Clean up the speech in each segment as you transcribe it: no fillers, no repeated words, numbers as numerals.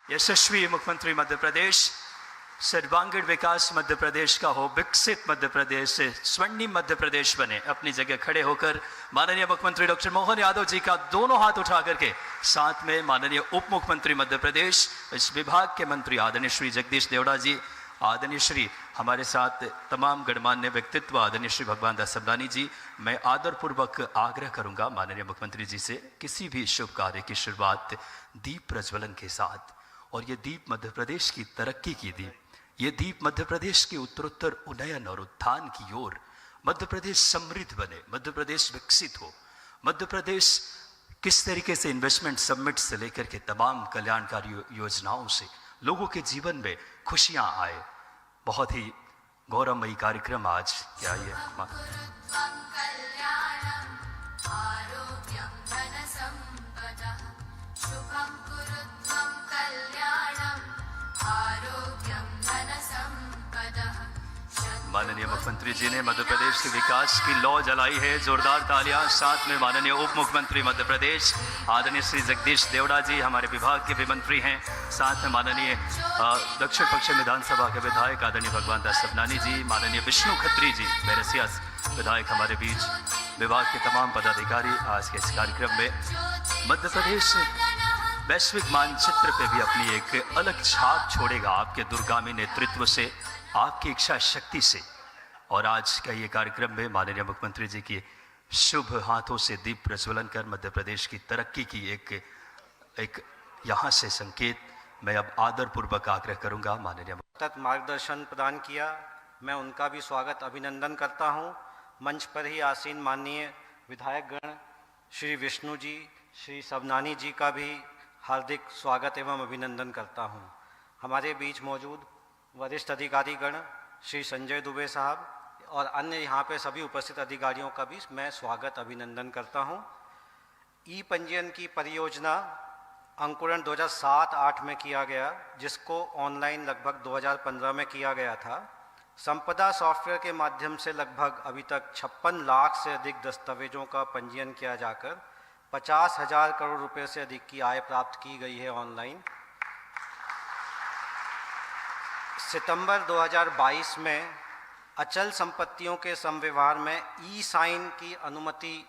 यशस्वी मुख्यमंत्री मध्य प्रदेश, सर्वांगीण विकास मध्य प्रदेश का हो, विकसित मध्य प्रदेश से स्वर्णिम मध्य प्रदेश बने, अपनी जगह खड़े होकर माननीय मुख्यमंत्री डॉक्टर मोहन यादव जी का दोनों हाथ उठा करके साथ में माननीय उप मुख्यमंत्री मध्य प्रदेश, इस विभाग के मंत्री आदरणीय श्री जगदीश देवड़ा जी, आदरणीय श्री हमारे साथ तमाम गणमान्य व्यक्तित्व आदरणीय श्री भगवान दास सबनानी जी, मैं आदरपूर्वक आग्रह करूंगा माननीय मुख्यमंत्री जी से किसी भी शुभ कार्य की शुरुआत दीप प्रज्वलन के साथ, और ये दीप मध्य प्रदेश की तरक्की की दीप, ये दीप मध्य प्रदेश के उत्तरोत्तर उन्नयन और उत्थान की ओर, मध्य प्रदेश समृद्ध बने, मध्य प्रदेश विकसित हो, मध्य प्रदेश किस तरीके से इन्वेस्टमेंट समिट से लेकर के तमाम कल्याणकारी योजनाओं से लोगों के जीवन में खुशियां आए। बहुत ही गौरवमयी कार्यक्रम आज क्या ये माननीय मुख्यमंत्री जी ने मध्य प्रदेश के विकास की लौ जलाई है। जोरदार तालियां। साथ में माननीय उप मुख्यमंत्री मध्य प्रदेश आदरणीय श्री जगदीश देवड़ा जी हमारे विभाग के भी मंत्री हैं। साथ में माननीय दक्षिण पश्चिम विधानसभा के विधायक आदरणीय भगवान दास सबनानी जी, माननीय विष्णु खत्री जी बैरसिया विधायक हमारे बीच, विभाग के तमाम पदाधिकारी आज के इस कार्यक्रम में मध्य प्रदेश वैश्विक मानचित्र पे भी अपनी एक अलग छाप छोड़ेगा आपके दूरगामी नेतृत्व से, आपकी इच्छा शक्ति से। और आज का ये कार्यक्रम में माननीय मुख्यमंत्री जी की शुभ हाथों से दीप प्रज्वलन कर मध्य प्रदेश की तरक्की की एक यहाँ से संकेत मैं अब आदरपूर्वक आग्रह करूंगा माननीय मार्गदर्शन प्रदान किया, मैं उनका भी स्वागत अभिनंदन करता हूँ। मंच पर ही आसीन माननीय विधायकगण श्री विष्णु जी, श्री सबनानी जी का भी हार्दिक स्वागत एवं अभिनंदन करता हूँ। हमारे बीच मौजूद वरिष्ठ अधिकारीगण श्री संजय दुबे साहब और अन्य यहाँ पे सभी उपस्थित अधिकारियों का भी मैं स्वागत अभिनंदन करता हूँ। ई पंजीयन की परियोजना अंकुरण 2007-8 में किया गया, जिसको ऑनलाइन लगभग 2015 में किया गया था। संपदा सॉफ्टवेयर के माध्यम से लगभग अभी तक 56 लाख से अधिक दस्तावेजों का पंजीयन किया जाकर 50,000 करोड़ रुपए से अधिक की आय प्राप्त की गई है ऑनलाइन। सितंबर 2022 में अचल संपत्तियों के संविवार में ई साइन की अनुमति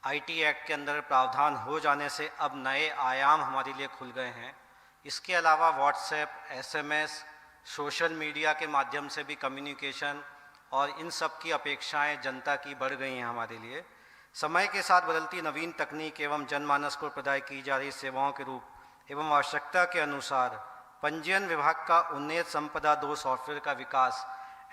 आईटी एक्ट के अंदर प्रावधान हो जाने से अब नए आयाम हमारे लिए खुल गए हैं। इसके अलावा व्हाट्सएप, एसएमएस, सोशल मीडिया के माध्यम से भी कम्युनिकेशन और इन सब की अपेक्षाएं जनता की बढ़ गई हैं हमारे लिए। समय के साथ बदलती नवीन तकनीक एवं जनमानस को प्रदान की जा रही सेवाओं के रूप एवं आवश्यकता के अनुसार पंजीयन विभाग का उन्नत संपदा 2 सॉफ्टवेयर का विकास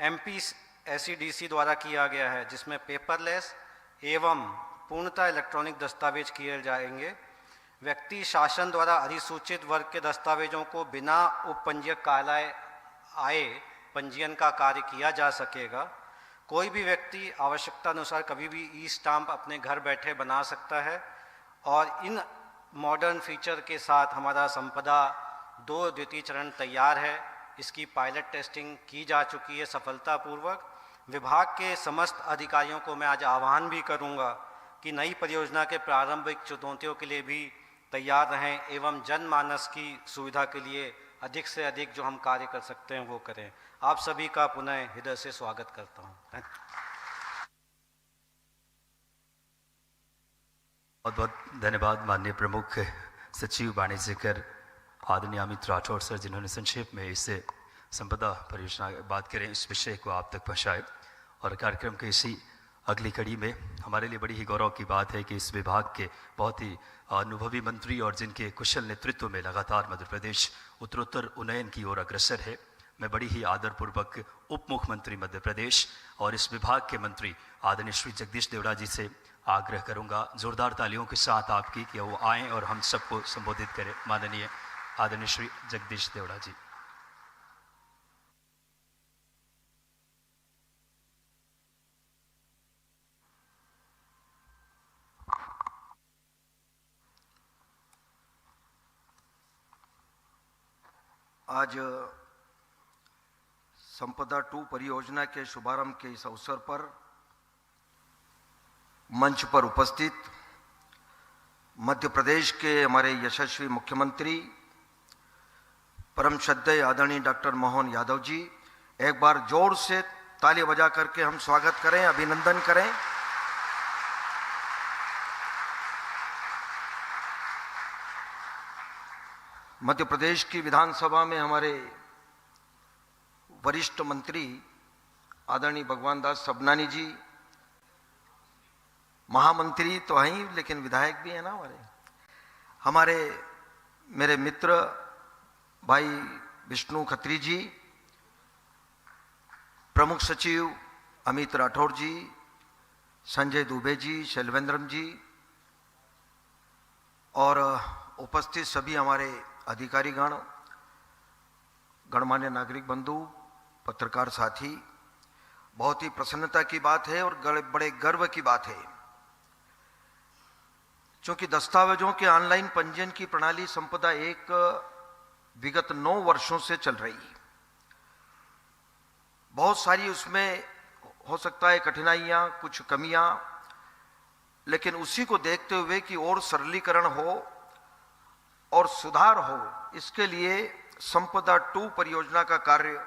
MPSEDC द्वारा किया गया है, जिसमें पेपरलेस एवं पूर्णतः इलेक्ट्रॉनिक दस्तावेज किए जाएंगे। व्यक्ति शासन द्वारा अधिसूचित वर्ग के दस्तावेजों को बिना उपपंजीयक कार्यालय आए पंजीयन का कार्य किया जा सकेगा। कोई भी व्यक्ति आवश्यकता अनुसार कभी भी ई स्टाम्प अपने घर बैठे बना सकता है और इन मॉडर्न फीचर के साथ हमारा संपदा 2 द्वितीय चरण तैयार है। इसकी पायलट टेस्टिंग की जा चुकी है सफलतापूर्वक। विभाग के समस्त अधिकारियों को मैं आज आह्वान भी करूंगा कि नई परियोजना के प्रारंभिक चुनौतियों के लिए भी तैयार रहें एवं जनमानस की सुविधा के लिए अधिक से अधिक जो हम कार्य कर सकते हैं वो करें। आप सभी का पुनः हृदय से स्वागत करता हूँ। बहुत बहुत धन्यवाद माननीय प्रमुख सचिव वाणिज्य कर आदरणीय अमित राठौर सर, जिन्होंने संक्षेप में इससे संपदा परियोजना बात करें, इस विषय को आप तक पहुँचाए। और कार्यक्रम के इसी अगली कड़ी में हमारे लिए बड़ी ही गौरव की बात है कि इस विभाग के बहुत ही अनुभवी मंत्री और जिनके कुशल नेतृत्व में लगातार मध्य प्रदेश उत्तरोत्तर उन्नयन की ओर अग्रसर है, मैं बड़ी ही आदरपूर्वक उप मुख्यमंत्री मध्य प्रदेश और इस विभाग के मंत्री आदरणीय श्री जगदीश देवड़ा जी से आग्रह करूंगा जोरदार तालियों के साथ आपकी कि वो आएँ और हम सबको संबोधित करें। माननीय आदरणीय श्री जगदीश देवड़ा जी। आज संपदा 2 परियोजना के शुभारंभ के इस अवसर पर मंच पर उपस्थित मध्य प्रदेश के हमारे यशस्वी मुख्यमंत्री परम श्रद्धेय आदरणीय डॉक्टर मोहन यादव जी, एक बार जोर से ताली बजा करके हम स्वागत करें, अभिनंदन करें। मध्य प्रदेश की विधानसभा में हमारे वरिष्ठ मंत्री आदरणीय भगवान दास सबनानी जी, महामंत्री तो हैं ही लेकिन विधायक भी हैं ना हमारे मेरे मित्र भाई विष्णु खत्री जी, प्रमुख सचिव अमित राठौर जी, संजय दुबे जी, शैलवेंद्रम जी और उपस्थित सभी हमारे अधिकारीगण, गणमान्य नागरिक बंधु, पत्रकार साथी, बहुत ही प्रसन्नता की बात है और बड़े गर्व की बात है क्योंकि दस्तावेजों के ऑनलाइन पंजीयन की प्रणाली संपदा एक विगत 9 वर्षों से चल रही है। बहुत सारी उसमें हो सकता है कठिनाइयां, कुछ कमियां, लेकिन उसी को देखते हुए कि और सरलीकरण हो और सुधार हो, इसके लिए संपदा 2 परियोजना का कार्य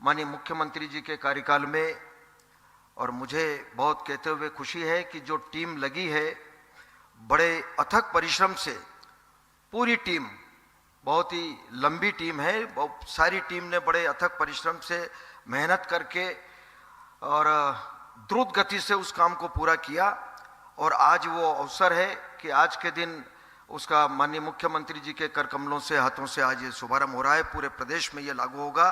माननीय मुख्यमंत्री जी के कार्यकाल में, और मुझे बहुत कहते हुए खुशी है कि जो टीम लगी है, बड़े अथक परिश्रम से पूरी टीम, बहुत ही लंबी टीम है, बहुत सारी टीम ने बड़े अथक परिश्रम से मेहनत करके और द्रुत गति से उस काम को पूरा किया। और आज वो अवसर है कि आज के दिन उसका माननीय मुख्यमंत्री जी के कर कमलों से, हाथों से आज ये शुभारंभ हो रहा है। पूरे प्रदेश में ये लागू होगा।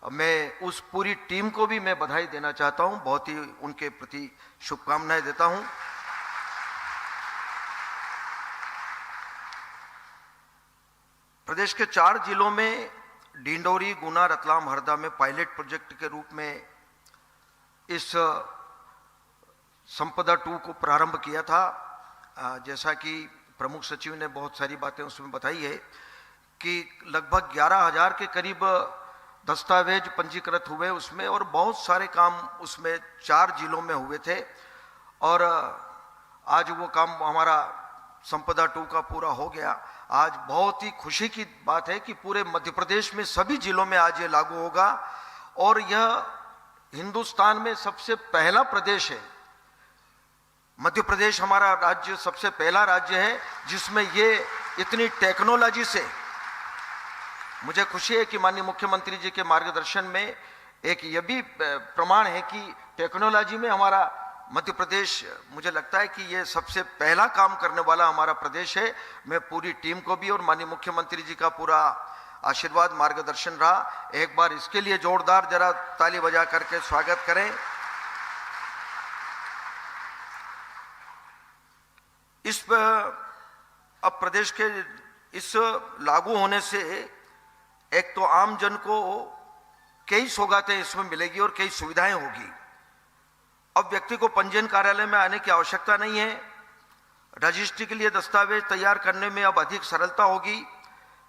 मैं उस पूरी टीम को भी मैं बधाई देना चाहता हूं, बहुत ही उनके प्रति शुभकामनाएं देता हूं। प्रदेश के 4 जिलों में डिंडोरी, गुना, रतलाम, हरदा में पायलट प्रोजेक्ट के रूप में इस संपदा 2 को प्रारंभ किया था। जैसा कि प्रमुख सचिव ने बहुत सारी बातें उसमें बताई है कि लगभग 11,000 के करीब दस्तावेज पंजीकृत हुए उसमें, और बहुत सारे काम उसमें 4 जिलों में हुए थे। और आज वो काम हमारा संपदा 2 का पूरा हो गया। आज बहुत ही खुशी की बात है कि पूरे मध्य प्रदेश में सभी जिलों में आज ये लागू होगा और यह हिंदुस्तान में सबसे पहला प्रदेश है। मध्य प्रदेश हमारा राज्य सबसे पहला राज्य है जिसमें ये इतनी टेक्नोलॉजी से, मुझे खुशी है कि माननीय मुख्यमंत्री जी के मार्गदर्शन में एक यह भी प्रमाण है कि टेक्नोलॉजी में हमारा मध्य प्रदेश, मुझे लगता है कि ये सबसे पहला काम करने वाला हमारा प्रदेश है। मैं पूरी टीम को भी और माननीय मुख्यमंत्री जी का पूरा आशीर्वाद, मार्गदर्शन रहा। एक बार इसके लिए जोरदार जरा ताली बजा करके स्वागत करें। अब प्रदेश के इस लागू होने से एक तो आम जन को कई सौगातें इसमें मिलेगी और कई सुविधाएं होगी। अब व्यक्ति को पंजीयन कार्यालय में आने की आवश्यकता नहीं है। रजिस्ट्री के लिए दस्तावेज तैयार करने में अब अधिक सरलता होगी।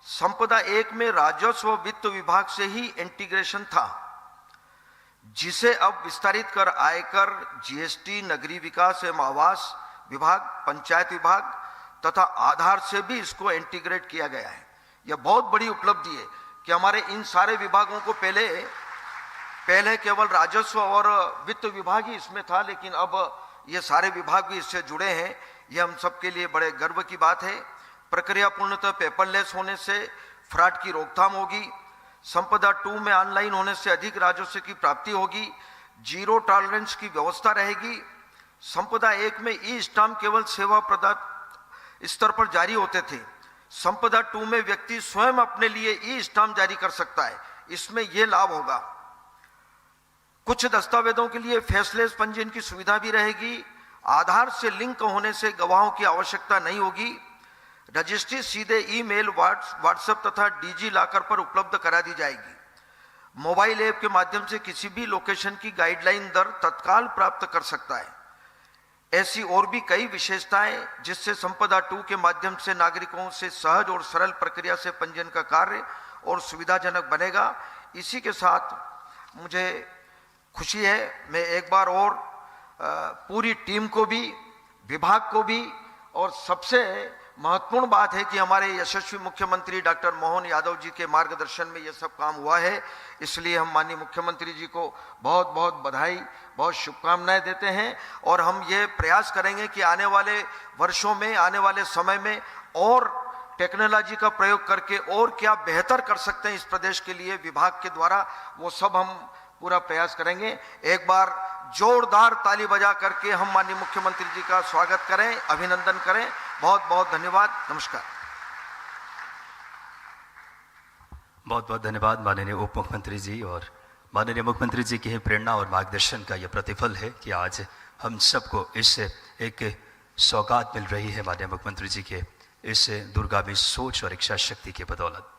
संपदा 1 में राजस्व वित्त विभाग से ही इंटीग्रेशन था, जिसे अब विस्तारित कर आयकर, जीएसटी, नगरीय विकास एवं आवास विभाग, पंचायत विभाग तथा आधार से भी इसको इंटीग्रेट किया गया है। यह बहुत बड़ी उपलब्धि है कि हमारे इन सारे विभागों को पहले केवल राजस्व और वित्त विभाग ही इसमें था, लेकिन अब ये सारे विभाग भी इससे जुड़े हैं। यह हम सबके लिए बड़े गर्व की बात है। प्रक्रिया पूर्णतः पेपरलेस होने से फ्रॉड की रोकथाम होगी। संपदा 2 में ऑनलाइन होने से अधिक राजस्व की प्राप्ति होगी। जीरो टॉलरेंस की व्यवस्था रहेगी। संपदा 1 में ई स्टाम्प केवल सेवा प्रदाता स्तर पर जारी होते थे। संपदा 2 में व्यक्ति स्वयं अपने लिए ई स्टाम्प जारी कर सकता है। इसमें यह लाभ होगा। कुछ दस्तावेजों के लिए फेसलेस पंजीयन की सुविधा भी रहेगी। आधार से लिंक होने से गवाहों की आवश्यकता नहीं होगी। रजिस्ट्री सीधे ईमेल, व्हाट्सएप तथा डिजी लॉकर पर उपलब्ध करा दी जाएगी। मोबाइल ऐप के माध्यम से किसी भी लोकेशन की गाइडलाइन दर तत्काल प्राप्त कर सकता है। ऐसी और भी कई विशेषताएं जिससे संपदा 2 के माध्यम से नागरिकों से सहज और सरल प्रक्रिया से पंजीयन का कार्य और सुविधाजनक बनेगा। इसी के साथ मुझे खुशी है, मैं एक बार और पूरी टीम को भी, विभाग को भी और सबसे महत्वपूर्ण बात है कि हमारे यशस्वी मुख्यमंत्री डॉक्टर मोहन यादव जी के मार्गदर्शन में यह सब काम हुआ है। इसलिए हम माननीय मुख्यमंत्री जी को बहुत बहुत बधाई, बहुत शुभकामनाएं देते हैं और हम ये प्रयास करेंगे कि आने वाले वर्षों में, आने वाले समय में और टेक्नोलॉजी का प्रयोग करके और क्या बेहतर कर सकते हैं इस प्रदेश के लिए विभाग के द्वारा, वो सब हम पूरा प्रयास करेंगे। एक बार जोरदार ताली बजा करके हम माननीय मुख्यमंत्री जी का स्वागत करें, अभिनंदन करें। बहुत बहुत धन्यवाद। नमस्कार। बहुत बहुत धन्यवाद माननीय उप मुख्यमंत्री जी। और माननीय मुख्यमंत्री जी की ही प्रेरणा और मार्गदर्शन का यह प्रतिफल है कि आज हम सबको इससे एक सौगात मिल रही है माननीय मुख्यमंत्री जी के इस दूरगामी सोच और इच्छा शक्ति की बदौलत।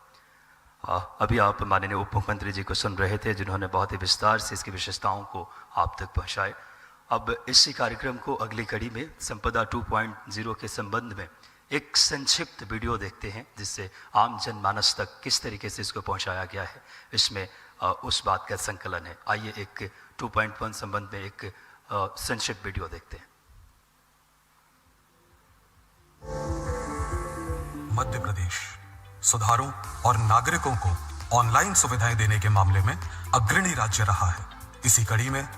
अभी आप माननीय उप मुख्यमंत्री जी को सुन रहे थे जिन्होंने बहुत ही विस्तार से इसकी विशेषताओं को आप तक पहुंचाए। अब इसी कार्यक्रम को अगली कड़ी में संपदा 2.0 के संबंध में एक संक्षिप्त वीडियो देखते हैं जिससे आम जनमानस तक किस तरीके से इसको पहुंचाया गया है, इसमें उस बात का संकलन है। आइए एक 2.1 संबंध में एक संक्षिप्त वीडियो देखते हैं। मध्य प्रदेश सुधारों और नागरिकों को ऑनलाइन सुविधाएं देने के मामले में अग्रणी राज्य रहा है। इसी कड़ी में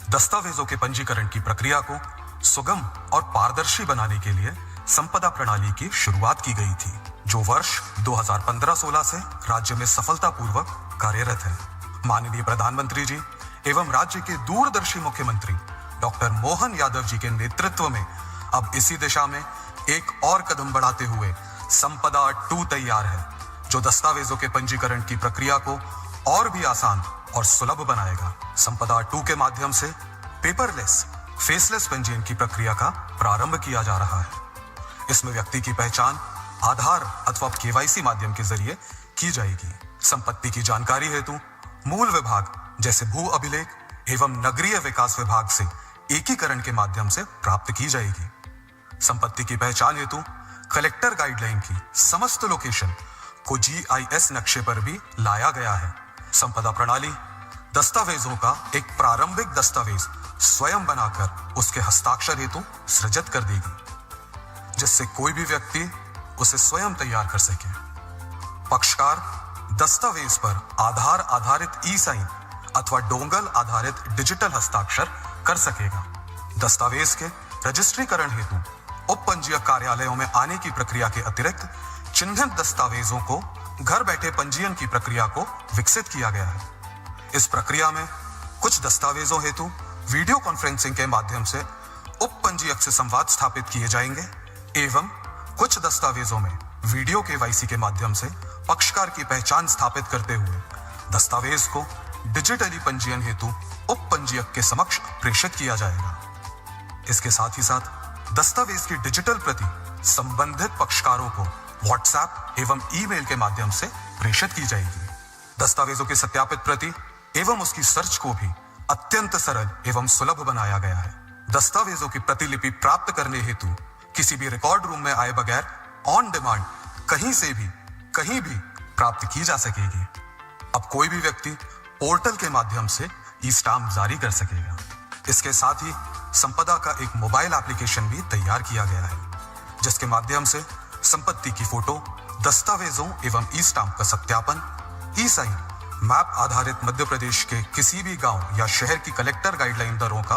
दस्तावेजों के पंजीकरण की प्रक्रिया को सुगम और पारदर्शी बनाने के लिए संपदा प्रणाली की शुरुआत की गई थी, जो वर्ष 2015-16 से राज्य में सफलतापूर्वक कार्यरत है। माननीय प्रधानमंत्री जी एवं राज्य के दूरदर्शी मुख्यमंत्री डॉक्टर मोहन यादव जी के नेतृत्व में अब इसी दिशा में एक और कदम बढ़ाते हुए संपदा 2 तैयार है, जो दस्तावेजों के पंजीकरण की प्रक्रिया को और भी आसान और सुलभ बनाएगा। संपदा 2 के माध्यम से पेपरलेस, फेसलेस पंजीयन की प्रक्रिया का प्रारंभ किया जा रहा है। इसमें व्यक्ति की पहचान आधार अथवा केवाईसी माध्यम के जरिए की जाएगी। संपत्ति की जानकारी हेतु मूल विभाग जैसे भू अभिलेख एवं नगरीय विकास विभाग से एकीकरण के माध्यम से प्राप्त की जाएगी। संपत्ति की पहचान हेतु कलेक्टर गाइडलाइन की समस्त लोकेशन को GIS नक्शे पर भी लाया गया है। संपदा प्रणाली दस्तावेजों का एक प्रारंभिक दस्तावेज स्वयं बनाकर उसके हस्ताक्षर हेतु सृजित कर देगी, जिससे कोई भी व्यक्ति उसे स्वयं तैयार कर सके। पक्षकार दस्तावेज पर आधार आधारित ई-साइन अथवा डोंगल आधारित डिजिटल हस्ताक्षर कर सकेगा। दस्तावेज के रजिस्ट्रीकरण हेतु उप पंजीयक कार्यालयों में आने की प्रक्रिया के अतिरिक्त चिन्हित दस्तावेजों को घर बैठे पंजीयन की प्रक्रिया को विकसित किया गया है। इस प्रक्रिया में कुछ दस्तावेजों हेतु वीडियो कॉन्फ्रेंसिंग के माध्यम से उप पंजीयक से संवाद स्थापित किए जाएंगे एवं कुछ दस्तावेजों में वीडियो केवाईसी के माध्यम से पक्षकार की पहचान स्थापित करते हुए दस्तावेज को डिजिटली पंजीयन हेतु उप पंजीयक के समक्ष प्रेषित किया जाएगा। इसके साथ ही साथ दस्तावेज की डिजिटल प्रति संबंधित पक्षकारों को व्हाट्सएप एवं ईमेल के माध्यम से प्रेषित की जाएगी। दस्तावेजों की सत्यापित प्रति एवं उसकी सर्च को भी अत्यंत सरल एवं सुलभ बनाया गया है। दस्तावेजों की प्रतिलिपि प्राप्त करने हेतु किसी भी रिकॉर्ड रूम में आए बगैर ऑन डिमांड कहीं से भी कहीं भी प्राप्त की जा सकेगी। अब कोई भी व्यक्ति पोर्टल के माध्यम से ई स्टाम्प जारी कर सकेगा। इसके साथ ही संपदा का एक मोबाइल एप्लीकेशन भी तैयार किया गया है, जिसके माध्यम से संपत्ति की फोटो, दस्तावेजों एवं ई स्टाम्प का सत्यापन, ई साइन, मैप आधारित मध्य प्रदेश के किसी भी गांव या शहर की कलेक्टर गाइडलाइन दरों का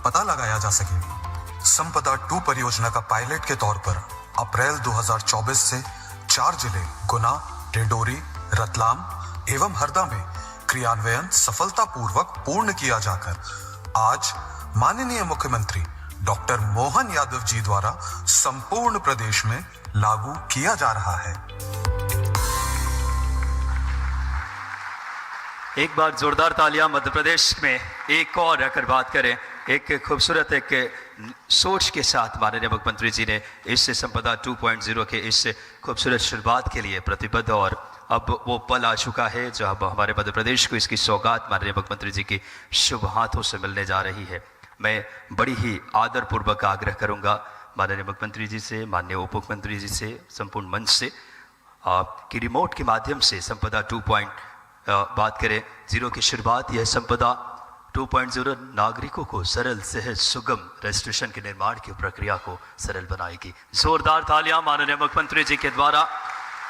पता लगाया जा सकेगा। संपदा 2 परियोजना का पायलट के तौर पर अप्रैल 2024 से 4 जिले गुना, डिंडोरी, रतलाम एवं हरदा में क्रियान्वयन सफलतापूर्वक पूर्ण किया जाकर आज माननीय मुख्यमंत्री डॉक्टर मोहन यादव जी द्वारा संपूर्ण प्रदेश में लागू किया जा रहा है। एक बार जोरदार तालियां मध्य प्रदेश में एक और अगर बात करें, एक खूबसूरत एक सोच के साथ माननीय मुख्यमंत्री जी ने इस संपदा 2.0 के इस खूबसूरत शुरुआत के लिए प्रतिबद्ध, और अब वो पल आ चुका है जब हमारे मध्य प्रदेश को इसकी सौगात माननीय मुख्यमंत्री जी की शुभ हाथों से मिलने जा रही है। मैं बड़ी ही आदरपूर्वक आग्रह करूंगा माननीय मुख्यमंत्री जी से, माननीय उप मुख्यमंत्री जी से, संपूर्ण मंच से कि रिमोट के माध्यम से संपदा 2 बात करें 0 की शुरुआत यह संपदा 2.0 नागरिकों को सरल, सहज, सुगम रजिस्ट्रेशन के निर्माण की प्रक्रिया को सरल बनाएगी। जोरदार तालियां माननीय मुख्यमंत्री जी के द्वारा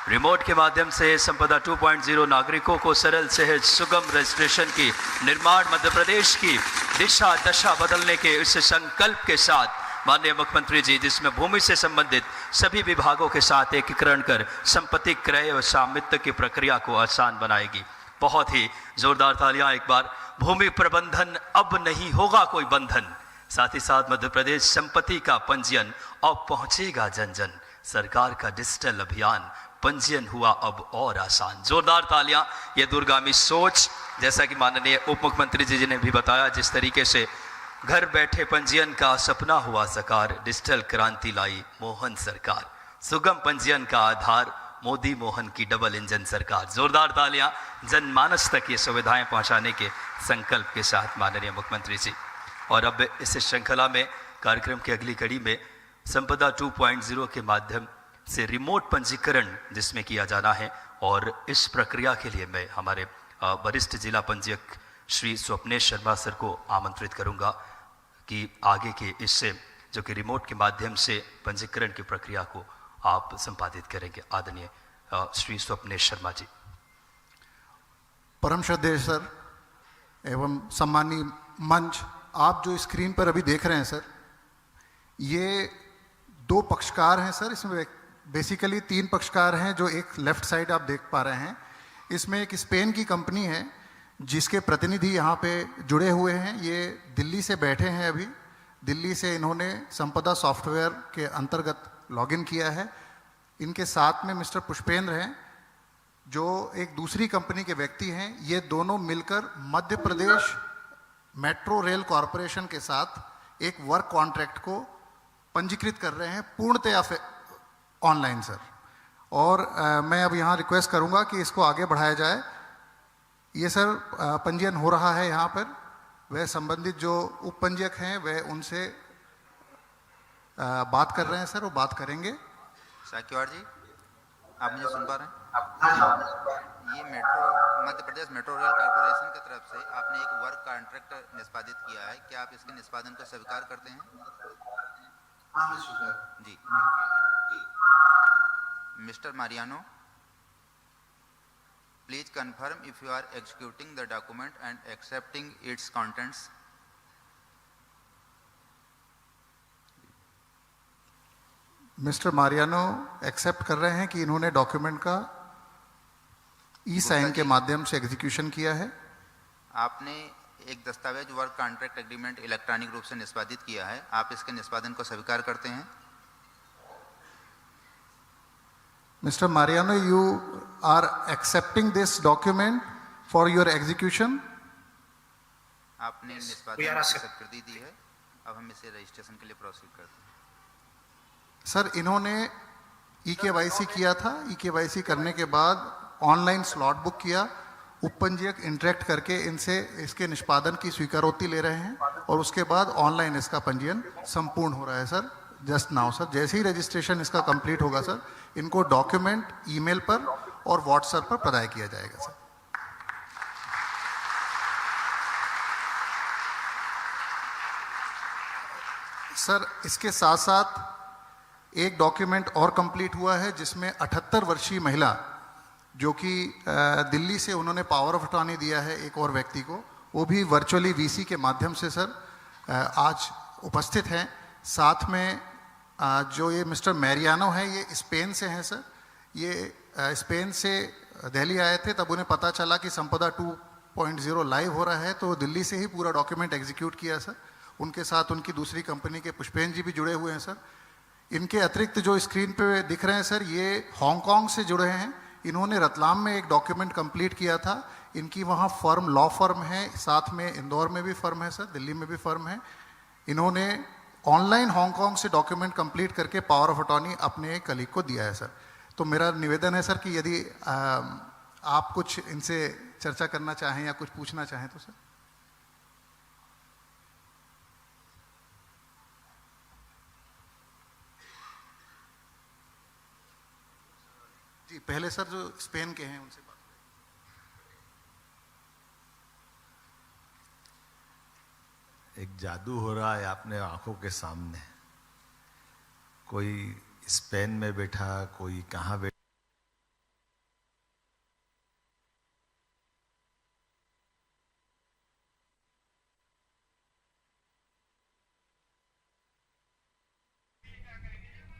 रिमोट के माध्यम से संपदा 2.0 नागरिकों को सरल, सहज, सुगम रजिस्ट्रेशन की निर्माण मध्य प्रदेश की दिशा दशा बदलने के इस संकल्प के साथ माननीय मुख्यमंत्री जी, जिसमें भूमि से संबंधित सभी विभागों के साथ एकीकरण कर संपत्ति क्रय और स्वामित्व की प्रक्रिया को आसान बनाएगी। बहुत ही जोरदार तालियां एक बार। भूमि प्रबंधन अब नहीं होगा कोई बंधन, साथ ही साथ मध्य प्रदेश संपत्ति का पंजीयन अब पहुंचेगा जन जन। सरकार का डिजिटल अभियान, पंजीयन हुआ अब और आसान। जोरदार तालियां। ये दूरगामी सोच, जैसा कि माननीय उप मुख्यमंत्री जी ने भी बताया, जिस तरीके से घर बैठे पंजीयन का सपना हुआ साकार, डिजिटल क्रांति लाई मोहन सरकार। सुगम पंजीयन का आधार मोदी मोहन की डबल इंजन सरकार। जोरदार तालियां जनमानस तक ये सुविधाएं पहुंचाने के संकल्प के साथ माननीय मुख्यमंत्री जी। और अब इस श्रृंखला में कार्यक्रम की अगली कड़ी में संपदा 2.0 के माध्यम से रिमोट पंजीकरण जिसमें किया जाना है, और इस प्रक्रिया के लिए मैं हमारे वरिष्ठ जिला पंजीयक श्री स्वप्नेश शर्मा सर को आमंत्रित करूंगा कि आगे के इससे जो कि रिमोट के माध्यम से पंजीकरण की प्रक्रिया को आप संपादित करेंगे। आदरणीय श्री स्वप्नेश शर्मा जी। परम श्रद्धेय सर एवं सम्मानीय मंच, आप जो स्क्रीन पर अभी देख रहे हैं सर, ये दो पक्षकार हैं सर। इसमें बेसिकली 3 पक्षकार हैं, जो एक लेफ्ट साइड आप देख पा रहे हैं। इसमें एक स्पेन की कंपनी है जिसके प्रतिनिधि यहाँ पे जुड़े हुए हैं। ये दिल्ली से बैठे हैं अभी। दिल्ली से इन्होंने संपदा सॉफ्टवेयर के अंतर्गत लॉगिन किया है। इनके साथ में मिस्टर पुष्पेंद्र हैं, जो एक दूसरी कंपनी के व्यक्ति हैं। ये दोनों मिलकर Madhya Pradesh metro rail corporation के साथ एक वर्क कॉन्ट्रैक्ट को पंजीकृत कर रहे हैं, पूर्णतया ऑनलाइन सर। और मैं अब यहाँ रिक्वेस्ट करूँगा कि इसको आगे बढ़ाया जाए। ये सर पंजीयन हो रहा है यहाँ पर। वह संबंधित जो उप पंजीयक हैं वह उनसे बात कर रहे हैं सर, वो बात करेंगे। साक्यवाड़ जी, आप मुझे सुन पा रहे हैं? ये Madhya Pradesh metro rail corporation की तरफ से आपने एक वर्क कॉन्ट्रैक्ट निष्पादित किया है, क्या आप इसके निष्पादन को स्वीकार करते हैं? जी। Mister Mariano, please confirm if you are executing the document and accepting its contents. Mister Mariano accept कर रहे हैं कि इन्होंने डॉक्यूमेंट का ई साइन के माध्यम से एग्जीक्यूशन किया है। आपने एक दस्तावेज वर्क कॉन्ट्रैक्ट एग्रीमेंट इलेक्ट्रॉनिक रूप से निष्पादित किया है, आप इसके निष्पादन को स्वीकार करते हैं? Mr. Mariano, you are accepting this document for your execution? आपने निष्पादन की स्वीकृति दी है, अब हम इसे रजिस्ट्रेशन के लिए प्रोसीड करते हैं। सर, इन्होंने EKYC किया था। EKYC करने के बाद ऑनलाइन स्लॉट बुक किया। उपपंजीयक इंटरेक्ट करके इनसे इसके निष्पादन की स्वीकारोक्ति ले रहे हैं और उसके बाद ऑनलाइन इसका पंजीयन संपूर्ण हो रहा है सर। जस्ट नाउ सर, जैसे ही रजिस्ट्रेशन इसका कंप्लीट होगा सर, इनको डॉक्यूमेंट ईमेल पर और व्हाट्सएप पर प्रदाय किया जाएगा सर। सर, इसके साथ साथ एक डॉक्यूमेंट और कंप्लीट हुआ है जिसमें 78 वर्षीय महिला, जो कि दिल्ली से उन्होंने पावर ऑफ अटॉर्नी दिया है एक और व्यक्ति को, वो भी वर्चुअली VC के माध्यम से सर आज उपस्थित हैं। साथ में जो ये मिस्टर मैरियानो है, ये स्पेन से हैं सर। ये स्पेन से दिल्ली आए थे, तब उन्हें पता चला कि संपदा 2.0 लाइव हो रहा है, तो दिल्ली से ही पूरा डॉक्यूमेंट एग्जीक्यूट किया सर। उनके साथ उनकी दूसरी कंपनी के पुष्पेंद्र जी भी जुड़े हुए हैं सर। इनके अतिरिक्त जो स्क्रीन पे दिख रहे हैं सर, ये हांगकांग से जुड़े हैं। इन्होंने रतलाम में एक डॉक्यूमेंट कंप्लीट किया था। इनकी वहाँ फर्म, लॉ फर्म है, साथ में इंदौर में भी फर्म है सर, दिल्ली में भी फर्म है। इन्होंने ऑनलाइन हांगकांग से डॉक्यूमेंट कंप्लीट करके पावर ऑफ अटॉर्नी अपने कलीग को दिया है सर। तो मेरा निवेदन है सर कि यदि आप कुछ इनसे चर्चा करना चाहें या कुछ पूछना चाहें तो सर। जी, पहले सर जो स्पेन के हैं उनसे बात। एक जादू हो रहा है अपने आंखों के सामने। कोई स्पेन में बैठा, कोई कहाँ बैठा।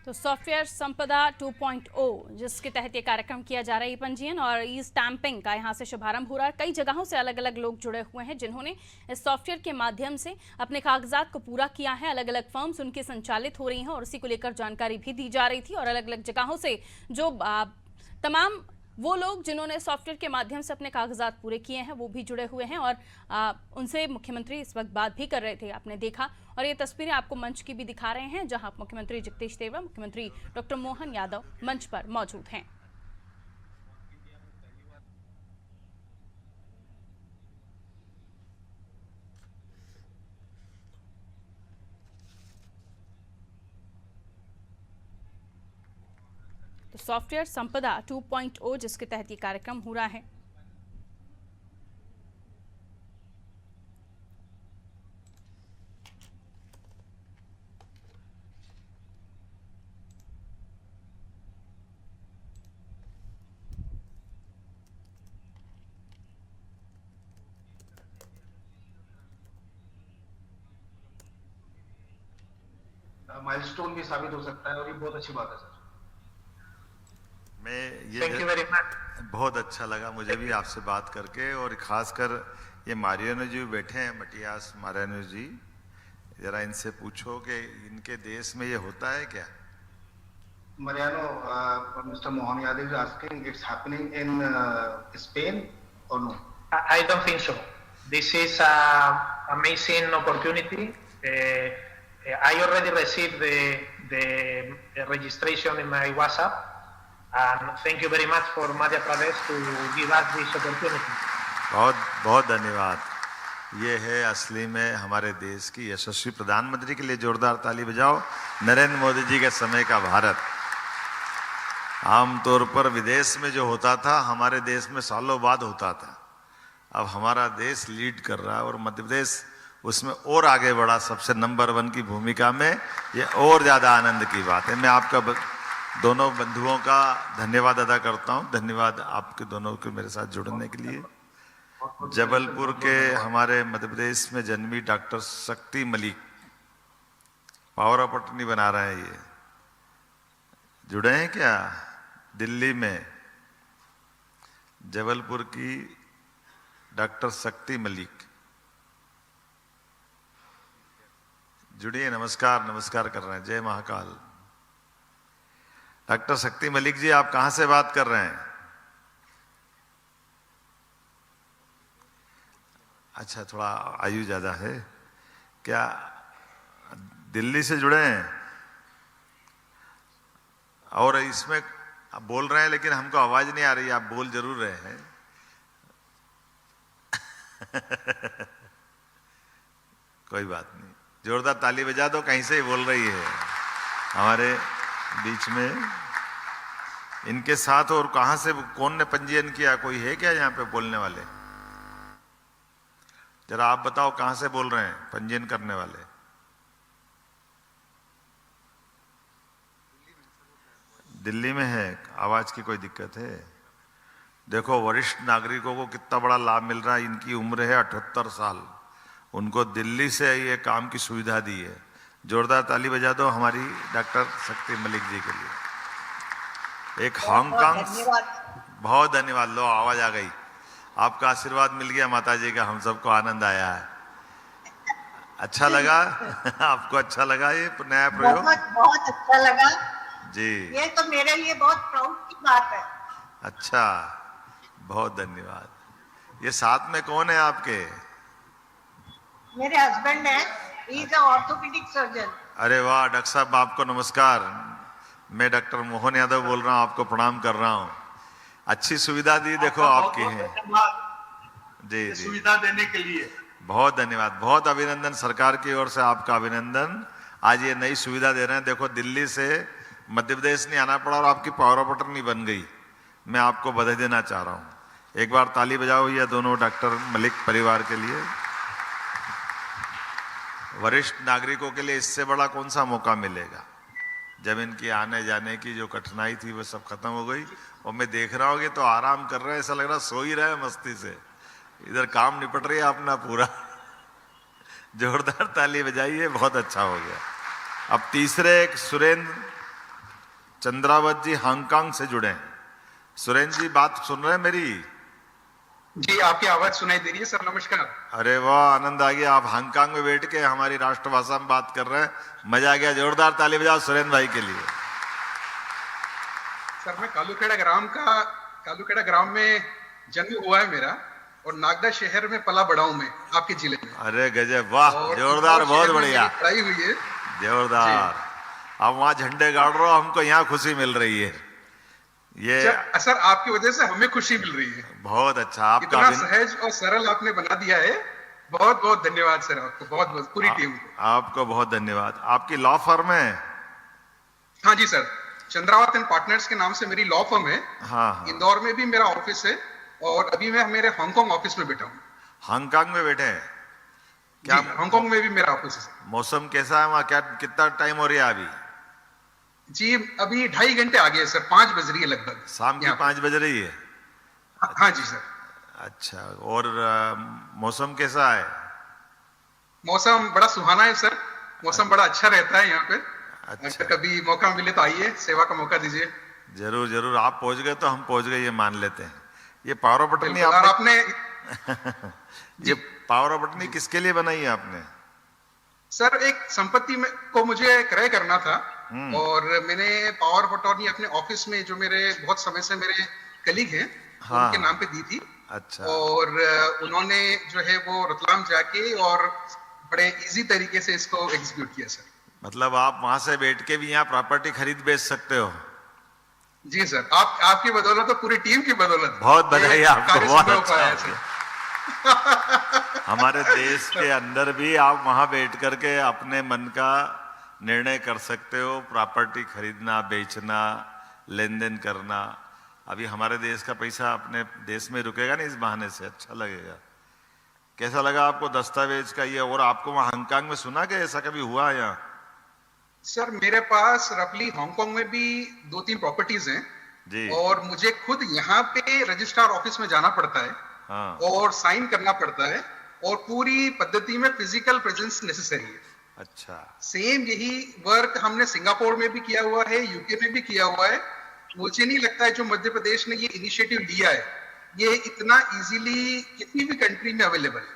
तो सॉफ्टवेयर संपदा 2.0 जिसके तहत ये कार्यक्रम किया जा रहा है, पंजीयन और ई स्टैंपिंग का यहाँ से शुभारंभ हो रहा है। कई जगहों से अलग अलग लोग जुड़े हुए हैं जिन्होंने इस सॉफ्टवेयर के माध्यम से अपने कागजात को पूरा किया है। अलग अलग फर्म्स उनके संचालित हो रही हैं और उसी को लेकर जानकारी भी दी जा रही थी। और अलग अलग जगहों से जो तमाम वो लोग जिन्होंने सॉफ्टवेयर के माध्यम से अपने कागजात पूरे किए हैं वो भी जुड़े हुए हैं और उनसे मुख्यमंत्री इस वक्त बात भी कर रहे थे, आपने देखा। और ये तस्वीरें आपको मंच की भी दिखा रहे हैं जहां मुख्यमंत्री जगदीश देवड़ा, मुख्यमंत्री डॉक्टर मोहन यादव मंच पर मौजूद हैं। तो सॉफ्टवेयर संपदा 2.0 जिसके तहत ये कार्यक्रम हो रहा है। माइलस्टोन भी साबित हो सकता है और ये बहुत अच्छी बात है सर। मैं थैंक यू वेरी मच। बहुत अच्छा लगा मुझे भी आपसे बात करके, और खासकर ये मारियानो जी बैठे हैं, मटियास मारियानो जी, जरा इनसे पूछो कि इनके देश में ये होता है क्या। Mariano, Mr. Mohan Yadav is asking, it's happening in Spain or no? I don't think so. This is an amazing opportunity. I already received the registration in my WhatsApp, and thank you very much for Madhya Pradesh to give us this opportunity. बहुत बहुत धन्यवाद। ये है असली में हमारे देश की यशस्वी प्रधानमंत्री के लिए जोरदार ताली बजाओ। नरेंद्र मोदी जी के समय का भारत। आमतौर पर विदेश में जो होता था हमारे देश में सालों बाद होता था। अब हमारा देश लीड कर रहा है और मध्य प्रदेश उसमें और आगे बढ़ा, सबसे नंबर 1 की भूमिका में। ये और ज़्यादा आनंद की बात है। मैं आपका दोनों बंधुओं का धन्यवाद अदा करता हूँ। धन्यवाद आपके दोनों के मेरे साथ जुड़ने के लिए। जबलपुर के हमारे मध्य प्रदेश में जन्मी डॉक्टर शक्ति मलिक पावर ऑफ अटर्नी बना रहे हैं। ये जुड़े हैं क्या? दिल्ली में जबलपुर की डॉक्टर शक्ति मलिक जुड़िए। नमस्कार नमस्कार कर रहे हैं। जय महाकाल। डॉक्टर शक्ति मलिक जी, आप कहां से बात कर रहे हैं? अच्छा, थोड़ा आयु ज्यादा है क्या? दिल्ली से जुड़े हैं? और इसमें आप बोल रहे हैं लेकिन हमको आवाज नहीं आ रही। आप बोल जरूर रहे हैं। कोई बात नहीं, जोरदार ताली बजा दो। कहीं से ही बोल रही है हमारे बीच में। इनके साथ और कहां से, कौन ने पंजीयन किया? कोई है क्या यहाँ पे बोलने वाले? जरा आप बताओ कहां से बोल रहे हैं पंजीयन करने वाले? दिल्ली में है। आवाज की कोई दिक्कत है? देखो, वरिष्ठ नागरिकों को कितना बड़ा लाभ मिल रहा है। इनकी उम्र है 78 साल। उनको दिल्ली से ये काम की सुविधा दी है। जोरदार ताली बजा दो हमारी डॉक्टर शक्ति मलिक जी के लिए। एक हांगकांग, बहुत धन्यवाद। लो, आवाज आ गई। आपका आशीर्वाद मिल गया माता जी का, हम सबको आनंद आया है। अच्छा लगा? आपको अच्छा लगा ये नया प्रयोग? बहुत अच्छा लगा जी। ये तो मेरे लिए बहुत प्राउड की बात है। अच्छा, बहुत धन्यवाद। ये साथ में कौन है आपके? मेरे हस्बैंड है, he is a orthopaedic surgeon. अरे वाह, डॉक्टर साहब आपको नमस्कार। मैं डॉक्टर मोहन यादव बोल रहा हूँ, आपको प्रणाम कर रहा हूँ। अच्छी सुविधा दी, देखो आपकी है। जी जी, सुविधा देने के लिए बहुत धन्यवाद। बहुत अभिनंदन, सरकार की ओर से आपका अभिनंदन। आज ये नई सुविधा दे रहे हैं। देखो, दिल्ली से मध्य प्रदेश नहीं आना पड़ा और आपकी पावर ऑफ अटर्नी बन गई। मैं आपको बधाई देना चाह रहा हूँ। एक बार ताली बजाओ ये दोनों डॉक्टर मलिक परिवार के लिए। वरिष्ठ नागरिकों के लिए इससे बड़ा कौन सा मौका मिलेगा, जब इनकी आने जाने की जो कठिनाई थी वो सब खत्म हो गई और मैं देख रहा हूँ कि तो आराम कर रहे हैं, ऐसा लग रहा सो ही रहे हैं मस्ती से, इधर काम निपट रही है अपना पूरा। जोरदार ताली बजाइए, बहुत अच्छा हो गया। अब तीसरे एक सुरेंद्र चंद्रावत जी हांगकांग से जुड़े हैं। सुरेंद्र जी बात सुन रहे हैं मेरी? जी, आपकी आवाज सुनाई दे रही है सर, नमस्कार। अरे वाह, आनंद आ गया। आप हांगकांग में बैठ के हमारी राष्ट्रभाषा में बात कर रहे हैं, मजा आ गया। जोरदार ताली बजाओ सुरेंद्र भाई के लिए। सर मैं कालूखेड़ा ग्राम में जन्म हुआ है मेरा और नागदा शहर में पला बड़ा हूं मैं, आपके जिले में। अरे गजब, वाह, जोरदार, बहुत बढ़िया, पढ़ाई हुई है जोरदार। आप वहां झंडे गाड़ रहे हो, हमको यहाँ खुशी मिल रही है। ये सर आपकी वजह से हमें खुशी मिल रही है। बहुत अच्छा, आपका इतना सहज और सरल आपने बना दिया है, बहुत बहुत धन्यवाद सर आपको, बहुत बहुत पूरी टीम को। आपको बहुत धन्यवाद। आपकी लॉ फर्म है? हाँ जी सर, चंद्रावत एंड पार्टनर्स के नाम से मेरी लॉ फर्म है। हाँ। इंदौर में भी मेरा ऑफिस है और अभी मैं मेरे हांगकांग ऑफिस में बैठा हूँ। हांगकांग में बैठे हैं क्या? हांगकांग में भी मेरा ऑफिस है। मौसम कैसा है वहाँ? क्या कितना टाइम हो रहा है अभी? जी अभी 2.5 घंटे आगे है सर, 5 बज रही है लगभग, शाम की 5 बज रही है। हाँ जी सर। अच्छा, और मौसम कैसा है? मौसम बड़ा सुहाना है सर, मौसम बड़ा अच्छा रहता है यहाँ पे। अच्छा, कभी मौका मिले तो आइए, सेवा का मौका दीजिए। जरूर जरूर, आप पहुंच गए तो हम पहुंच गए, ये मान लेते हैं। ये पावर ऑफ अटर्नी आपने ये पावर ऑफ अटर्नी किसके लिए बनाई है आपने? सर एक संपत्ति में को मुझे क्रय करना था और मैंने पावर ऑफ अटॉर्नी अपने ऑफिस में जो मेरे बहुत समय से मेरे कलीग हैं, हाँ, उनके नाम पे दी थी। अच्छा। और उन्होंने जो है वो रतलाम जाके और बड़े इजी तरीके से इसको एग्जीक्यूट किया सर। मतलब आप वहां से बैठ के भी यहाँ प्रॉपर्टी खरीद बेच सकते हो? जी सर, आपकी बदौलत तो पूरी टीम की बदौलत। बहुत बधाई आपको, बहुत अच्छा। हमारे देश के अंदर भी आप वहां बैठ करके अपने मन का निर्णय कर सकते हो, प्रॉपर्टी खरीदना, बेचना, लेन देन करना। अभी हमारे देश का पैसा अपने देश में रुकेगा ना, इस बहाने से अच्छा लगेगा। कैसा लगा आपको दस्तावेज का ये? और आपको वहां हांगकांग में सुना कि ऐसा कभी हुआ है यहाँ? सर मेरे पास रफली हांगकांग में भी 2-3 प्रॉपर्टीज हैं जी, और मुझे खुद यहाँ पे रजिस्ट्रार ऑफिस में जाना पड़ता है। हाँ। और साइन करना पड़ता है और पूरी पद्धति में फिजिकल प्रेजेंस नेसेसरी है। अच्छा, सेम यही वर्क हमने सिंगापुर में भी किया हुआ है, यूके में भी किया हुआ है। मुझे नहीं लगता है जो मध्य प्रदेश ने ये इनिशिएटिव लिया है ये इतना इजीली किसी भी कंट्री में अवेलेबल है।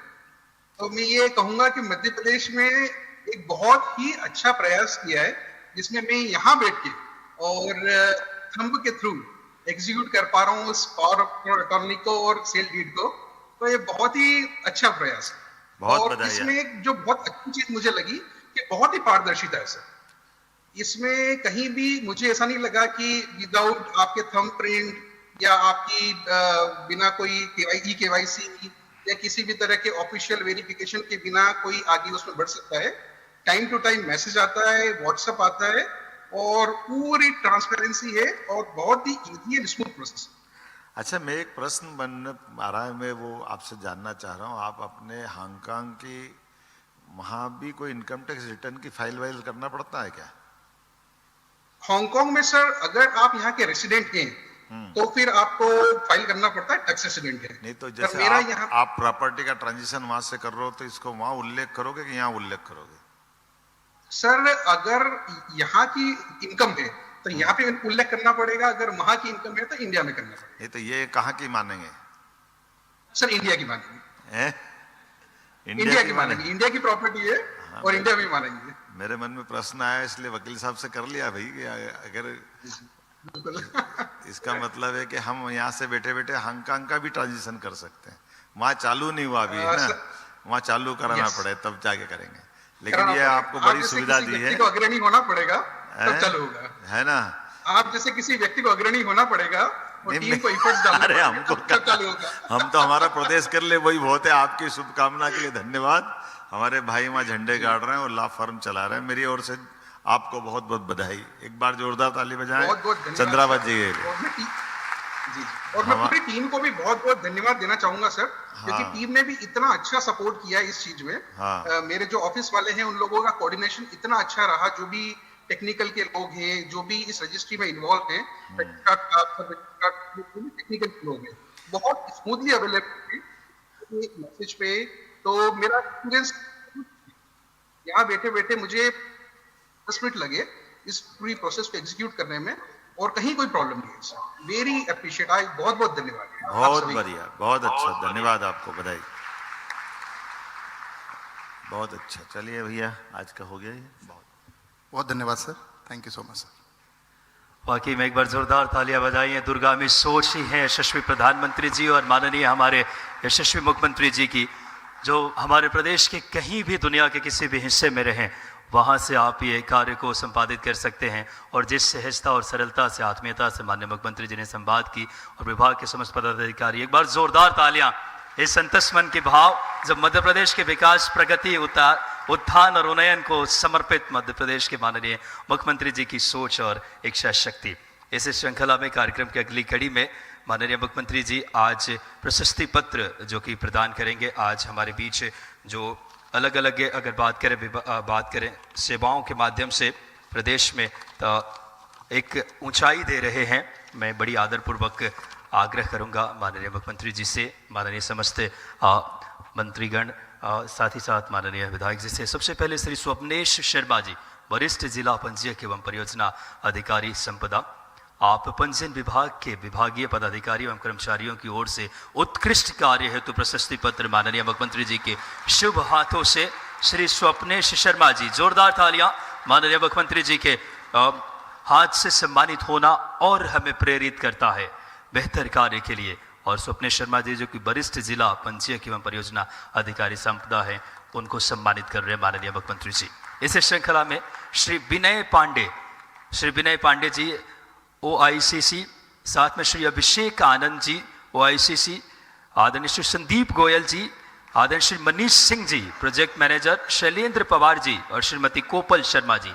तो मैं ये कहूंगा कि मध्य प्रदेश में एक बहुत ही अच्छा प्रयास किया है, जिसमें मैं यहाँ बैठ के और थंब के थ्रू एग्जीक्यूट कर पा रहा हूँ उस पावर ऑफ अटॉर्नी को और सेल डीड को। तो ये बहुत ही अच्छा प्रयास है। और इसमें जो बहुत अच्छी चीज मुझे लगी कि बहुत ही पारदर्शिता है सर। इसमें कहीं भी मुझे ऐसा नहीं लगा कि विदाउट आपके थंब प्रिंट या आपकी बिना कोई केवाईसी या किसी भी तरह के ऑफिशियल वेरिफिकेशन के बिना कोई आगे उसमें बढ़ सकता है। टाइम टू टाइम मैसेज आता है, व्हाट्सएप आता है और पूरी ट्रांसपेरेंसी है और बहुत ही इजी एंड स्मूथ प्रोसेस। अच्छा, मैं एक प्रश्न बनने आ रहा है, मैं वो आपसे जानना चाह रहा हूँ। आप अपने हांगकांग की वहाँ भी कोई इनकम टैक्स रिटर्न की फाइल करना पड़ता है क्या? हांगकांग में सर अगर आप यहाँ के रेसिडेंट हैं तो फिर आपको फाइल करना पड़ता है, टैक्स रेसिडेंट है। नहीं तो जैसे आप प्रॉपर्टी का ट्रांजिशन वहां से कर रहे हो तो इसको वहां उल्लेख करोगे कि यहाँ उल्लेख करोगे? सर अगर यहाँ की इनकम है तो यहाँ पे उल्लेख करना पड़ेगा, अगर वहां की इनकम है तो इंडिया में करना पड़ेगा। नहीं तो ये कहाँ की मानेंगे? सर इंडिया की मानेंगे। इंडिया की मानेंगे, इंडिया की प्रॉपर्टी है। हाँ, और इंडिया में मानेंगे। मेरे मन में प्रश्न आया इसलिए वकील साहब से कर लिया भाई कि अगर इसका मतलब है कि हम यहाँ से बैठे बैठे हांगकांग का भी ट्रांजिशन कर सकते हैं। वहां चालू नहीं हुआ अभी, है ना, वहां चालू कराना पड़े तब जाके करेंगे। लेकिन ये आपको बड़ी सुविधा दी है। अग्रणी होना पड़ेगा तब चालू होगा, है ना। आप जैसे किसी व्यक्ति को अग्रणी होना पड़ेगा और टीम को एफर्ट्स डालना अरे हमको चालू होगा। हम तो हमारा प्रदेश कर ले वही बहुत है। आपकी शुभकामना के लिए धन्यवाद। हमारे भाई वहां झंडे गाड़ रहे हैं और लॉ फर्म चला रहे हैं। मेरी ओर से आपको बहुत बहुत बधाई। एक बार जोरदार ताली बजाएं चंद्रावत जी के लिए। जी और मैं पूरी टीम को भी बहुत बहुत धन्यवाद देना चाहूंगा सर, क्योंकि हाँ। टीम ने भी इतना अच्छा सपोर्ट किया इस चीज में। हाँ। मेरे जो ऑफिस वाले हैं उन लोगों का कोऑर्डिनेशन इतना अच्छा रहा, जो भी टेक्निकल के लोग हैं, जो भी इस रजिस्ट्री में इन्वॉल्व हैं, टेक्निकल लोग हैं, बहुत स्मूथली अवेलेबल थे मैसेज पे। तो मेरा एक्सपीरियंस यहाँ बैठे बैठे मुझे 10 मिनट लगे इस पूरी प्रोसेस को एग्जीक्यूट करने में, और कहीं कोई प्रॉब्लम नहीं है सर। वेरी अप्रिशिएट, आई बहुत बहुत धन्यवाद। बहुत बढ़िया, बहुत अच्छा, धन्यवाद आपको, बधाई, बहुत अच्छा। चलिए भैया, आज का हो गया ये, बहुत बहुत धन्यवाद sir, thank you so much sir. वाकई में एक बार जोरदार तालियां बजाइए। दूरगामी सोच ही है यशस्वी प्रधानमंत्री जी और माननीय हमारे यशस्वी मुख्यमंत्री जी की, जो हमारे प्रदेश के कहीं भी दुनिया के किसी भी हिस्से में रहें, वहाँ से आप ये कार्य को संपादित कर सकते हैं। और जिस सहजता और सरलता से, आत्मीयता से माननीय मुख्यमंत्री जी ने संवाद की और विभाग के समस्त पदाधिकारी, एक बार जोरदार तालियां इस संतस मन के भाव, जब मध्य प्रदेश के विकास, प्रगति, उत्थान और उन्नयन को समर्पित मध्य प्रदेश के माननीय मुख्यमंत्री जी की सोच और इच्छा शक्ति। इस श्रृंखला में कार्यक्रम की अगली कड़ी में माननीय मुख्यमंत्री जी आज प्रशस्ति पत्र जो कि प्रदान करेंगे। आज हमारे बीच जो अलग अलग, अगर बात करें सेवाओं के माध्यम से प्रदेश में तो एक ऊंचाई दे रहे हैं, मैं बड़ी आदरपूर्वक आग्रह करूंगा माननीय मुख्यमंत्री जी से, माननीय समस्त मंत्रीगण, साथ ही साथ माननीय विधायक जी से। सबसे पहले श्री स्वप्नेश शर्मा जी, वरिष्ठ जिला पंजीयक एवं परियोजना अधिकारी संपदा, आप पंजीयन विभाग के विभागीय पदाधिकारियों एवं कर्मचारियों की ओर से उत्कृष्ट कार्य हेतु प्रशस्ति पत्र माननीय मुख्यमंत्री जी के शुभ हाथों से श्री स्वप्नेश शर्मा जी, जोरदार तालियां, माननीय मुख्यमंत्री जी के हाथ से सम्मानित होना और हमें प्रेरित करता है बेहतर कार्य के लिए। और स्वप्नेश शर्मा जी जो कि वरिष्ठ जिला पंजीयक एवं परियोजना अधिकारी संपदा है, उनको सम्मानित कर रहे हैं माननीय मुख्यमंत्री जी। इस श्रृंखला में श्री विनय पांडे जी OICC, साथ में श्री अभिषेक आनंद जी OICC, आदरणीय श्री संदीप गोयल जी, आदरणीय श्री मनीष सिंह जी प्रोजेक्ट मैनेजर, शैलेंद्र पवार जी और श्रीमती कोपल शर्मा जी,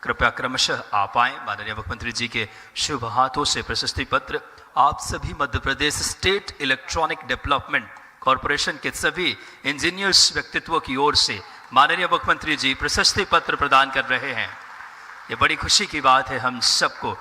कृपया क्रमशः आप आए। माननीय मुख्यमंत्री जी के शुभ हाथों से प्रशस्ति पत्र आप सभी Madhya Pradesh state electronic development corporation के सभी इंजीनियर्स व्यक्तित्वों की ओर से माननीय मुख्यमंत्री जी प्रशस्ति पत्र प्रदान कर रहे हैं। ये बड़ी खुशी की बात है हम सबको।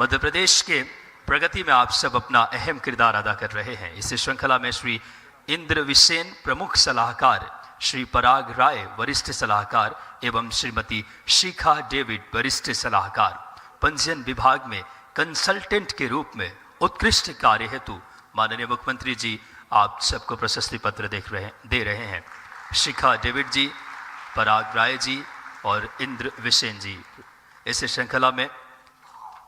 मध्य प्रदेश के प्रगति में आप सब अपना अहम किरदार अदा कर रहे हैं। इस श्रृंखला में श्री इंद्र विसेन प्रमुख सलाहकार, श्री पराग राय वरिष्ठ सलाहकार एवं श्रीमती शिखा डेविड वरिष्ठ सलाहकार, पंजीयन विभाग में कंसल्टेंट के रूप में उत्कृष्ट कार्य हेतु माननीय मुख्यमंत्री जी आप सबको प्रशस्ति पत्र दे रहे हैं। शिखा डेविड जी, पराग राय जी और इंद्र विसेन जी। इस श्रृंखला में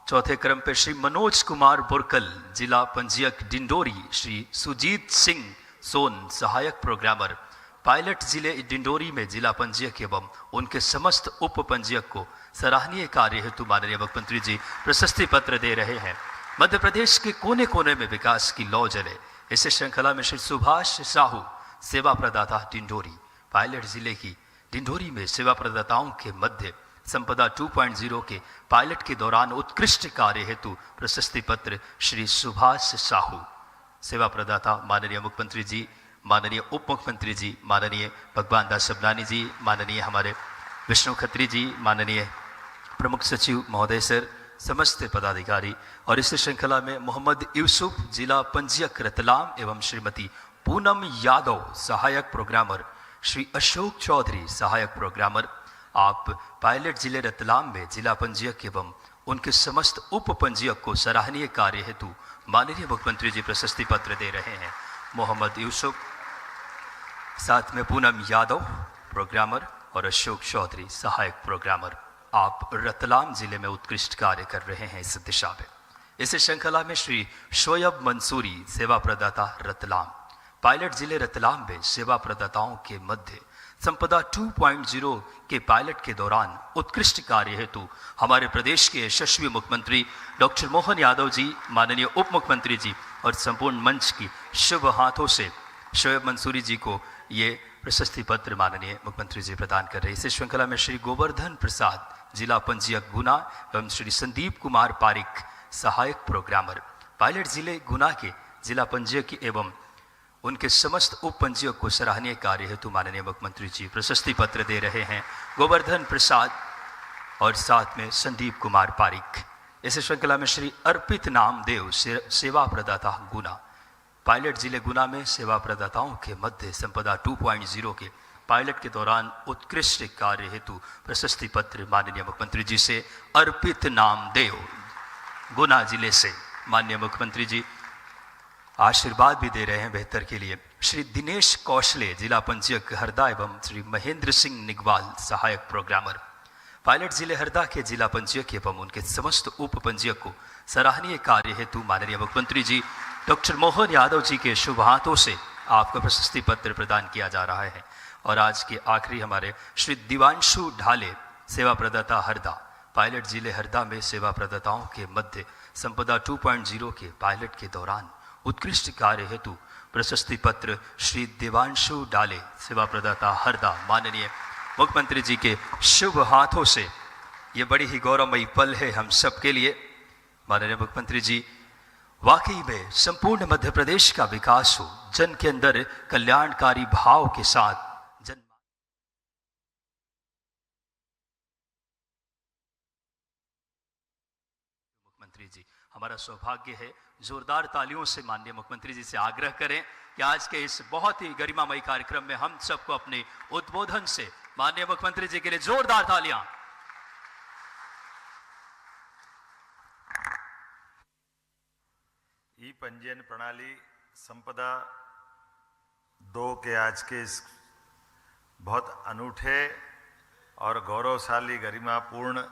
चौथे क्रम पे श्री मनोज कुमार बुरकल, जिला पंजीयक डिंडोरी, श्री सुजीत सिंह सोन सहायक प्रोग्रामर, पायलट जिले डिंडोरी में जिला पंजीयक एवं उनके समस्त उप पंजीयक को सराहनीय कार्य हेतु माननीय मुख्यमंत्री जी प्रशस्ति पत्र दे रहे हैं। मध्य प्रदेश के कोने कोने में विकास की लौ जले। इस श्रृंखला में श्री सुभाष साहू, सेवा प्रदाता डिंडोरी, पायलट जिले की डिंडोरी में सेवा प्रदाताओं के मध्य संपदा 2.0 के पायलट के दौरान उत्कृष्ट कार्य हेतु प्रशस्ति पत्र श्री सुभाष साहू, सेवा प्रदाता माननीय मुख्यमंत्री जी, माननीय उप मुख्यमंत्री जी, माननीय भगवान दास सबनानी जी, माननीय हमारे विष्णु खत्री जी, माननीय प्रमुख सचिव महोदय सर, समस्त पदाधिकारी। और इस श्रृंखला में मोहम्मद यूसुफ, जिला पंजीयक रतलाम एवं श्रीमती पूनम यादव सहायक प्रोग्रामर, श्री अशोक चौधरी सहायक प्रोग्रामर, आप पायलट जिले रतलाम में जिला पंजीयक एवं उनके समस्त उप पंजीयक को सराहनीय कार्य हेतु माननीय मुख्यमंत्री जी प्रशस्ति पत्र दे रहे हैं। मोहम्मद यूसुफ, साथ में पूनम यादव प्रोग्रामर और अशोक चौधरी सहायक प्रोग्रामर, आप रतलाम जिले में उत्कृष्ट कार्य कर रहे हैं इस दिशा में। इस श्रृंखला में श्री शोयब मंसूरी, सेवा प्रदाता रतलाम, पायलट जिले रतलाम में सेवा प्रदाताओं के मध्य संपदा 2.0 के पायलट के दौरान उत्कृष्ट कार्य हेतु हमारे प्रदेश के यशस्वी मुख्यमंत्री डॉक्टर मोहन यादव जी, माननीय उप मुख्यमंत्री जी और संपूर्ण मंच की शुभ हाथों से शोएब मंसूरी जी को ये प्रशस्ति पत्र माननीय मुख्यमंत्री जी प्रदान कर रहे हैं। इस श्रृंखला में श्री गोवर्धन प्रसाद, जिला पंजीयक गुना एवं श्री संदीप कुमार पारिक, सहायक प्रोग्रामर, पायलट जिले गुना के जिला पंजीयक एवं उनके समस्त उप पंजीयक को सराहनीय कार्य हेतु माननीय मुख्यमंत्री जी प्रशस्ति पत्र दे रहे हैं। गोवर्धन प्रसाद और साथ में संदीप कुमार पारिक। इस श्रृंखला में श्री अर्पित नामदेव सेवा प्रदाता गुना। पायलट जिले गुना में सेवा प्रदाताओं के मध्य संपदा 2.0 के पायलट के दौरान उत्कृष्ट कार्य हेतु प्रशस्ति पत्र माननीय मुख्यमंत्री जी से अर्पित नामदेव गुना जिले से माननीय मुख्यमंत्री जी आशीर्वाद भी दे रहे हैं बेहतर के लिए। श्री दिनेश कौशले जिला पंजीयक हरदा एवं श्री महेंद्र सिंह निगवाल सहायक प्रोग्रामर। पायलट जिले हरदा के जिला पंजीयक एवं उनके समस्त उप पंजीयक को सराहनीय कार्य हेतु माननीय मुख्यमंत्री जी डॉक्टर मोहन यादव जी के शुभ हाथों से आपको प्रशस्ति पत्र प्रदान किया जा रहा है। और आज के आखिरी हमारे श्री दिवांशु ढाले सेवा प्रदाता हरदा। पायलट जिले हरदा में सेवा प्रदाताओं के मध्य संपदा 2.0 के पायलट के दौरान उत्कृष्ट कार्य हेतु प्रशस्ति पत्र श्री दिवांशु डाले सेवा प्रदाता हरदा माननीय मुख्यमंत्री जी के शुभ हाथों से। ये बड़ी ही गौरवमयी पल है हम सब के लिए। माननीय मुख्यमंत्री जी वाकई में संपूर्ण मध्य प्रदेश का विकास हो, जन के अंदर कल्याणकारी भाव के साथ जन मुख्यमंत्री जी हमारा सौभाग्य है जोरदार तालियों से माननीय मुख्यमंत्री जी से आग्रह करें कि आज के इस बहुत ही गरिमामयी कार्यक्रम में हम सबको अपने उद्बोधन से माननीय मुख्यमंत्री जी के लिए जोरदार तालियां। ई पंजीयन प्रणाली संपदा 2 के आज के इस बहुत अनूठे और गौरवशाली गरिमापूर्ण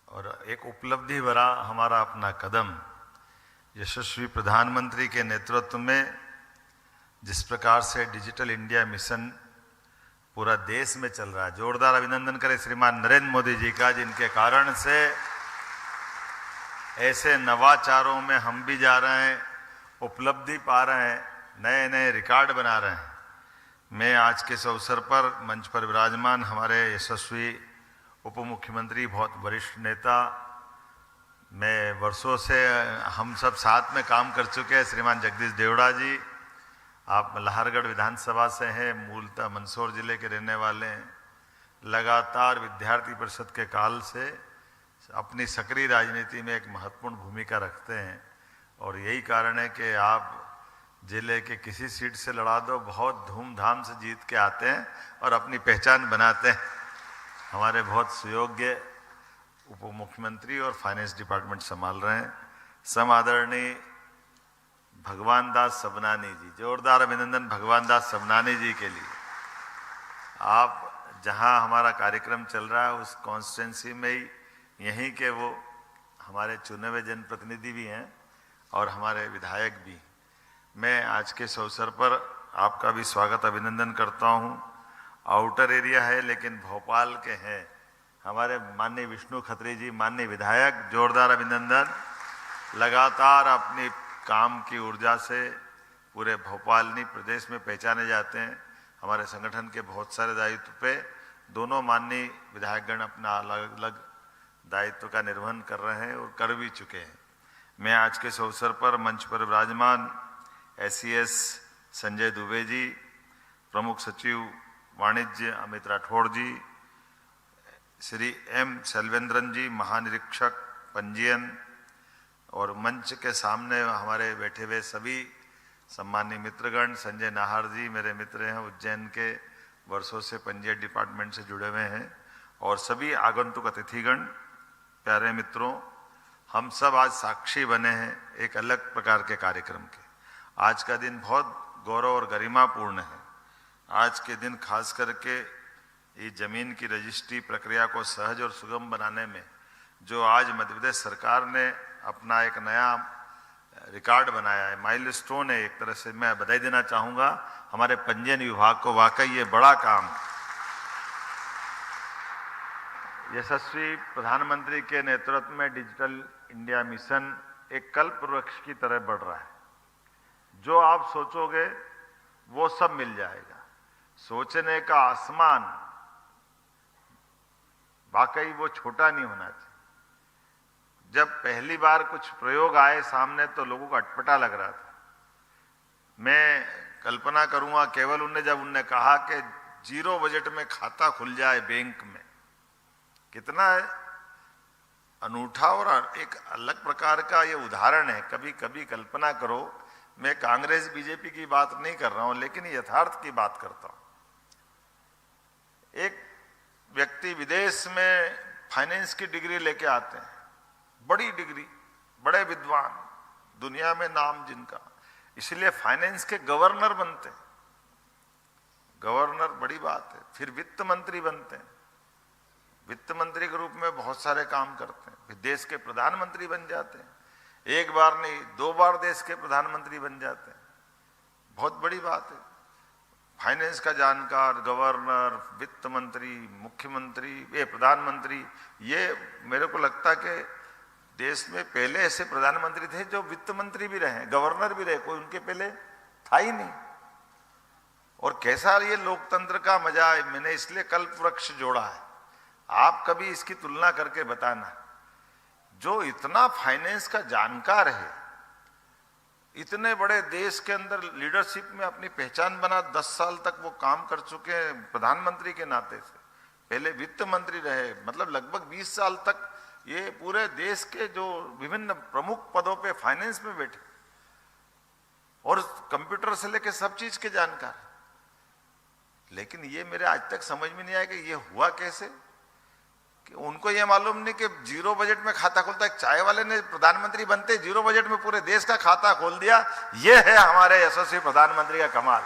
और एक उपलब्धि भरा हमारा अपना कदम यशस्वी प्रधानमंत्री के नेतृत्व में जिस प्रकार से डिजिटल इंडिया मिशन पूरा देश में चल रहा है, जोरदार अभिनंदन करें श्रीमान नरेंद्र मोदी जी का, जिनके कारण से ऐसे नवाचारों में हम भी जा रहे हैं, उपलब्धि पा रहे हैं, नए नए रिकॉर्ड बना रहे हैं। मैं आज के इस अवसर पर मंच पर विराजमान हमारे यशस्वी उप मुख्यमंत्री, बहुत वरिष्ठ नेता, मैं वर्षों से हम सब साथ में काम कर चुके हैं, श्रीमान जगदीश देवड़ा जी, आप मल्हारगढ़ विधानसभा से हैं, मूलतः मंदसौर जिले के रहने वाले हैं, लगातार विद्यार्थी परिषद के काल से अपनी सक्रिय राजनीति में एक महत्वपूर्ण भूमिका रखते हैं। और यही कारण है कि आप जिले के किसी सीट से लड़ा दो, बहुत धूमधाम से जीत के आते हैं और अपनी पहचान बनाते हैं। हमारे बहुत सुयोग्य उप मुख्यमंत्री और फाइनेंस डिपार्टमेंट संभाल रहे हैं, सम आदरणीय भगवान दास सबनानी जी, जोरदार अभिनंदन भगवान दास सबनानी जी के लिए। आप जहां हमारा कार्यक्रम चल रहा है उस कॉन्स्टिट्यूंसी में ही यहीं के वो हमारे चुने हुए जनप्रतिनिधि भी हैं और हमारे विधायक भी। मैं आज के इस अवसर पर आपका भी स्वागत अभिनंदन करता हूं। आउटर एरिया है लेकिन भोपाल के हैं हमारे माननीय विष्णु खत्री जी, माननीय विधायक, जोरदार अभिनंदन। लगातार अपनी काम की ऊर्जा से पूरे भोपाल नहीं प्रदेश में पहचाने जाते हैं। हमारे संगठन के बहुत सारे दायित्व पे दोनों माननीय विधायकगण अपना अलग अलग दायित्व का निर्वहन कर रहे हैं और कर भी चुके हैं। मैं आज के इस अवसर पर मंच पर विराजमान SES संजय दुबे जी, प्रमुख सचिव वाणिज्य अमित राठौड़ जी, श्री M सेल्वेंद्रन जी, महानिरीक्षक पंजीयन, और मंच के सामने हमारे बैठे हुए सभी सम्मानीय मित्रगण, संजय नाहर जी मेरे मित्र हैं, उज्जैन के वर्षों से पंजीयन डिपार्टमेंट से जुड़े हुए हैं, और सभी आगंतुक अतिथिगण, प्यारे मित्रों, हम सब आज साक्षी बने हैं एक अलग प्रकार के कार्यक्रम के। आज का दिन बहुत गौरव और गरिमापूर्ण है। आज के दिन खास करके ये जमीन की रजिस्ट्री प्रक्रिया को सहज और सुगम बनाने में जो आज मध्य प्रदेश सरकार ने अपना एक नया रिकॉर्ड बनाया है, माइलस्टोन है, एक तरह से मैं बधाई देना चाहूँगा हमारे पंजीयन विभाग को। वाकई ये बड़ा काम यशस्वी प्रधानमंत्री के नेतृत्व में डिजिटल इंडिया मिशन एक कल्प वृक्ष की तरह बढ़ रहा है। जो आप सोचोगे वो सब मिल जाएगा। सोचने का आसमान वाकई वो छोटा नहीं होना चाहिए। जब पहली बार कुछ प्रयोग आए सामने तो लोगों को अटपटा लग रहा था। मैं कल्पना करूंगा केवल उनने कहा कि जीरो बजट में खाता खुल जाए बैंक में, कितना अनूठा और एक अलग प्रकार का ये उदाहरण है। कभी कभी कल्पना करो, मैं कांग्रेस बीजेपी की बात नहीं कर रहा हूं, लेकिन यथार्थ की बात करता हूं। एक व्यक्ति विदेश में फाइनेंस की डिग्री लेके आते हैं, बड़ी डिग्री, बड़े विद्वान, दुनिया में नाम जिनका, इसलिए फाइनेंस के गवर्नर बनते हैं। गवर्नर बड़ी बात है। फिर वित्त मंत्री बनते हैं, वित्त मंत्री के रूप में बहुत सारे काम करते हैं, फिर देश के प्रधानमंत्री बन जाते हैं, एक बार नहीं 2 बार देश के प्रधानमंत्री बन जाते हैं। बहुत बड़ी बात है। फाइनेंस का जानकार, गवर्नर, वित्त मंत्री, मुख्यमंत्री, ये प्रधानमंत्री, ये मेरे को लगता है कि देश में पहले ऐसे प्रधानमंत्री थे जो वित्त मंत्री भी रहे, गवर्नर भी रहे, कोई उनके पहले था ही नहीं। और कैसा ये लोकतंत्र का मजा है। मैंने इसलिए कल्प वृक्ष जोड़ा है। आप कभी इसकी तुलना करके बताना, जो इतना फाइनेंस का जानकार है, इतने बड़े देश के अंदर लीडरशिप में अपनी पहचान बना, 10 साल तक वो काम कर चुके हैं प्रधानमंत्री के नाते से, पहले वित्त मंत्री रहे, मतलब लगभग 20 साल तक ये पूरे देश के जो विभिन्न प्रमुख पदों पे फाइनेंस में बैठे, और कंप्यूटर से लेके सब चीज के जानकार। लेकिन ये मेरे आज तक समझ में नहीं आया कि ये हुआ कैसे, कि उनको ये मालूम नहीं कि जीरो बजट में खाता खुलता है। चाय वाले ने प्रधानमंत्री बनते जीरो बजट में पूरे देश का खाता खोल दिया। ये है हमारे यशस्वी प्रधानमंत्री का कमाल,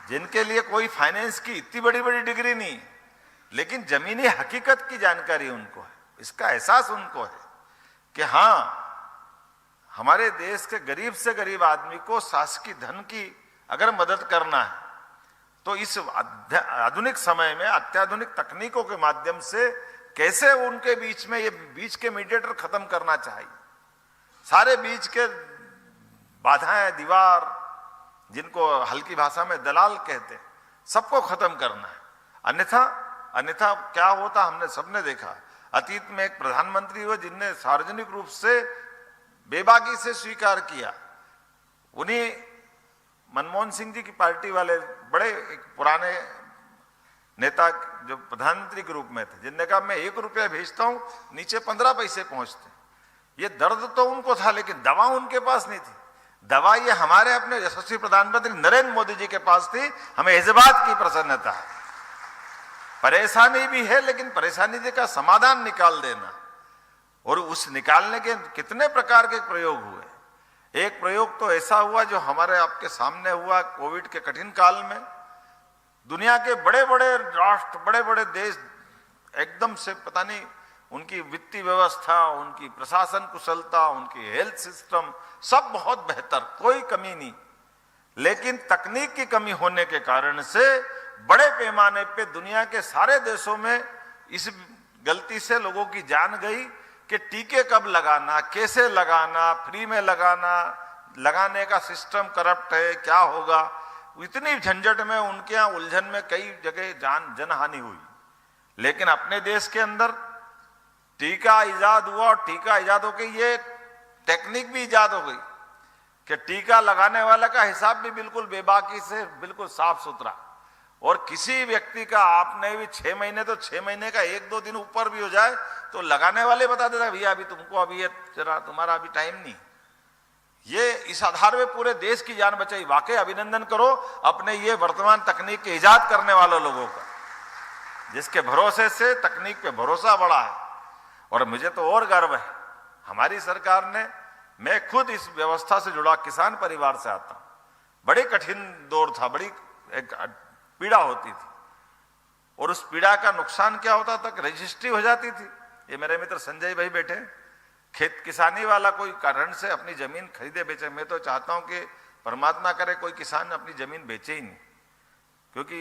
जिनके लिए कोई फाइनेंस की इतनी बड़ी बड़ी डिग्री नहीं, लेकिन जमीनी हकीकत की जानकारी उनको है, इसका एहसास उनको है कि हाँ, हमारे देश के गरीब से गरीब आदमी को शासकीय धन की अगर मदद करना है तो इस आधुनिक समय में अत्याधुनिक तकनीकों के माध्यम से कैसे उनके बीच में ये बीच के मीडिएटर खत्म करना चाहिए। सारे बीच के बाधाएं, दीवार, जिनको हल्की भाषा में दलाल कहते हैं, सबको खत्म करना है। अन्यथा क्या होता हमने सबने देखा। अतीत में एक प्रधानमंत्री हुए जिनने सार्वजनिक रूप से बेबाकी से स्वीकार किया, उन्हीं मनमोहन सिंह जी की पार्टी वाले बड़े एक पुराने नेता जो प्रधानमंत्री के रूप में थे, जिनने कहा मैं 1 रुपया भेजता हूं, नीचे 15 पैसे पहुंचते। ये दर्द तो उनको था, लेकिन दवा उनके पास नहीं थी। दवा ये हमारे अपने यशस्वी प्रधानमंत्री नरेंद्र मोदी जी के पास थी। हमें इस बात की प्रसन्नता है। परेशानी भी है, लेकिन परेशानी का समाधान निकाल देना, और उस निकालने के कितने प्रकार के प्रयोग हुए। एक प्रयोग तो ऐसा हुआ जो हमारे आपके सामने हुआ कोविड के कठिन काल में। दुनिया के बड़े बड़े राष्ट्र, बड़े बड़े देश एकदम से पता नहीं, उनकी वित्तीय व्यवस्था, उनकी प्रशासन कुशलता, उनकी हेल्थ सिस्टम सब बहुत बेहतर, कोई कमी नहीं, लेकिन तकनीक की कमी होने के कारण से बड़े पैमाने पे दुनिया के सारे देशों में इस गलती से लोगों की जान गई कि टीके कब लगाना, कैसे लगाना, फ्री में लगाना, लगाने का सिस्टम करप्ट है, क्या होगा। इतनी झंझट में, उनके यहाँ उलझन में कई जगह जनहानि हुई। लेकिन अपने देश के अंदर टीका इजाद हुआ, और टीका इजाद होकर ये टेक्निक भी इजाद हो गई कि टीका लगाने वाला का हिसाब भी बिल्कुल बेबाकी से, बिल्कुल साफ सुथरा, और किसी व्यक्ति का आपने भी 6 महीने तो 6 महीने का 1-2 दिन ऊपर भी हो जाए तो लगाने वाले बता देता भैया अभी तुमको, अभी ये जरा तुम्हारा अभी टाइम नहीं। ये इस आधार में पूरे देश की जान बचाई। वाकई अभिनंदन करो अपने ये वर्तमान तकनीक के इजाद करने वाले लोगों का, जिसके भरोसे से तकनीक पे भरोसा बढ़ा है। और मुझे तो और गर्व है, हमारी सरकार ने, मैं खुद इस व्यवस्था से जुड़ा किसान परिवार से आता हूं, बड़े कठिन दौर था, बड़ी एक पीड़ा होती थी, और उस पीड़ा का नुकसान क्या होता था, रजिस्ट्री हो जाती थी। ये मेरे मित्र संजय भाई बैठे, खेत किसानी वाला कोई कारण से अपनी जमीन खरीदे बेचे। मैं तो चाहता हूं कि परमात्मा करे कोई किसान अपनी जमीन बेचे ही नहीं, क्योंकि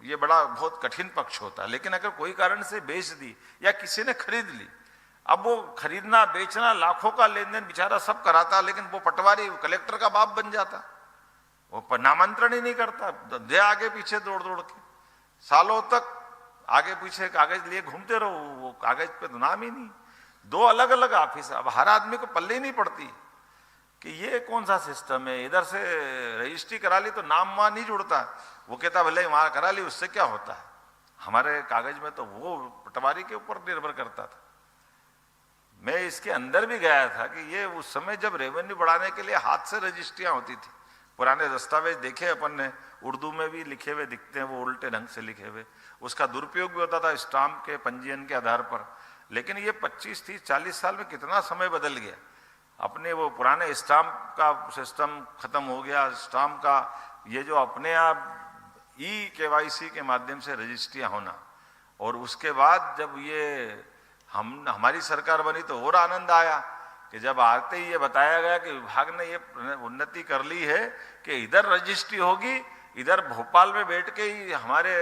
ये बड़ा बहुत कठिन पक्ष होता है। लेकिन अगर कोई कारण से बेच दी या किसी ने खरीद ली, अब वो खरीदना बेचना लाखों का लेन देन बेचारा सब कराता, लेकिन वो पटवारी कलेक्टर का बाप बन जाता, वो नामांतरण ही नहीं करता, दे आगे पीछे दौड़ दौड़ के सालों तक आगे पीछे कागज लिए घूमते रहो, वो कागज पे तो नाम ही नहीं। 2 अलग अलग ऑफिस, अब हर आदमी को पल्ले ही नहीं पड़ती कि ये कौन सा सिस्टम है। इधर से रजिस्ट्री करा ली तो नाम वहां नहीं जुड़ता, वो कहता भले वहां करा ली, उससे क्या होता है। हमारे कागज में तो वो पटवारी के ऊपर निर्भर करता था। मैं इसके अंदर भी गया था कि ये उस समय जब रेवेन्यू बढ़ाने के लिए हाथ से रजिस्ट्रियां होती थी, पुराने दस्तावेज देखे अपन ने, उर्दू में भी लिखे हुए दिखते हैं, वो उल्टे ढंग से लिखे हुए, उसका दुरुपयोग भी होता था स्टाम्प के पंजीयन के आधार पर। लेकिन ये 25, 30, 40 साल में कितना समय बदल गया। अपने वो पुराने स्टाम्प का सिस्टम खत्म हो गया, स्टाम्प का ये जो अपने आप KYC के माध्यम से रजिस्ट्रियां होना, और उसके बाद जब ये हमारी सरकार बनी तो और आनंद आया कि जब आते ही ये बताया गया कि विभाग ने ये उन्नति कर ली है कि इधर रजिस्ट्री होगी, इधर भोपाल में बैठ के ही हमारे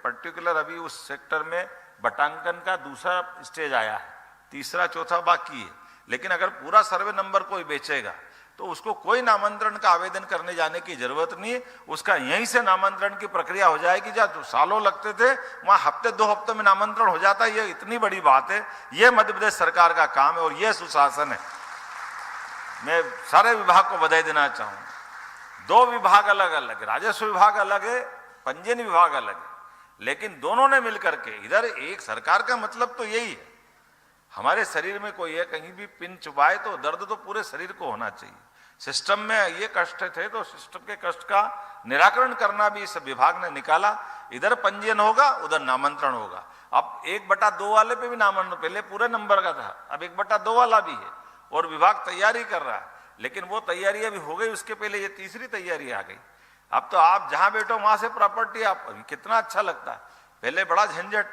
पर्टिकुलर अभी उस सेक्टर में बटांकन का दूसरा स्टेज आया है, तीसरा चौथा बाकी है। लेकिन अगर पूरा सर्वे नंबर कोई बेचेगा तो उसको कोई नामांतरण का आवेदन करने जाने की जरूरत नहीं, उसका यहीं से नामांतरण की प्रक्रिया हो जाएगी। जहाँ सालों लगते थे वहां हफ्ते 2 हफ्ते में नामांतरण हो जाता है। ये इतनी बड़ी बात है, ये मध्य प्रदेश सरकार का काम है और ये सुशासन है। मैं सारे विभाग को बधाई देना चाहूंगा। 2 विभाग अलग अलग, राजस्व विभाग अलग है, पंजीयन विभाग अलग है, लेकिन दोनों ने मिलकर के इधर एक सरकार का मतलब तो यही है। हमारे शरीर में कोई है कहीं भी पिन चुभाए तो दर्द तो पूरे शरीर को होना चाहिए। सिस्टम में ये कष्ट थे तो सिस्टम के कष्ट का निराकरण करना भी इस विभाग ने निकाला। इधर पंजीयन होगा, उधर नामांतरण होगा। अब 1/2 वाले पे भी नामांतरण, पहले पूरे नंबर का था, अब 1/2 वाला भी है और विभाग तैयारी कर रहा है। लेकिन वो तैयारी अभी हो गई, उसके पहले ये तीसरी तैयारी आ गई। अब तो आप जहां बैठो वहां से प्रॉपर्टी, आप कितना अच्छा लगता है। पहले बड़ा झंझट,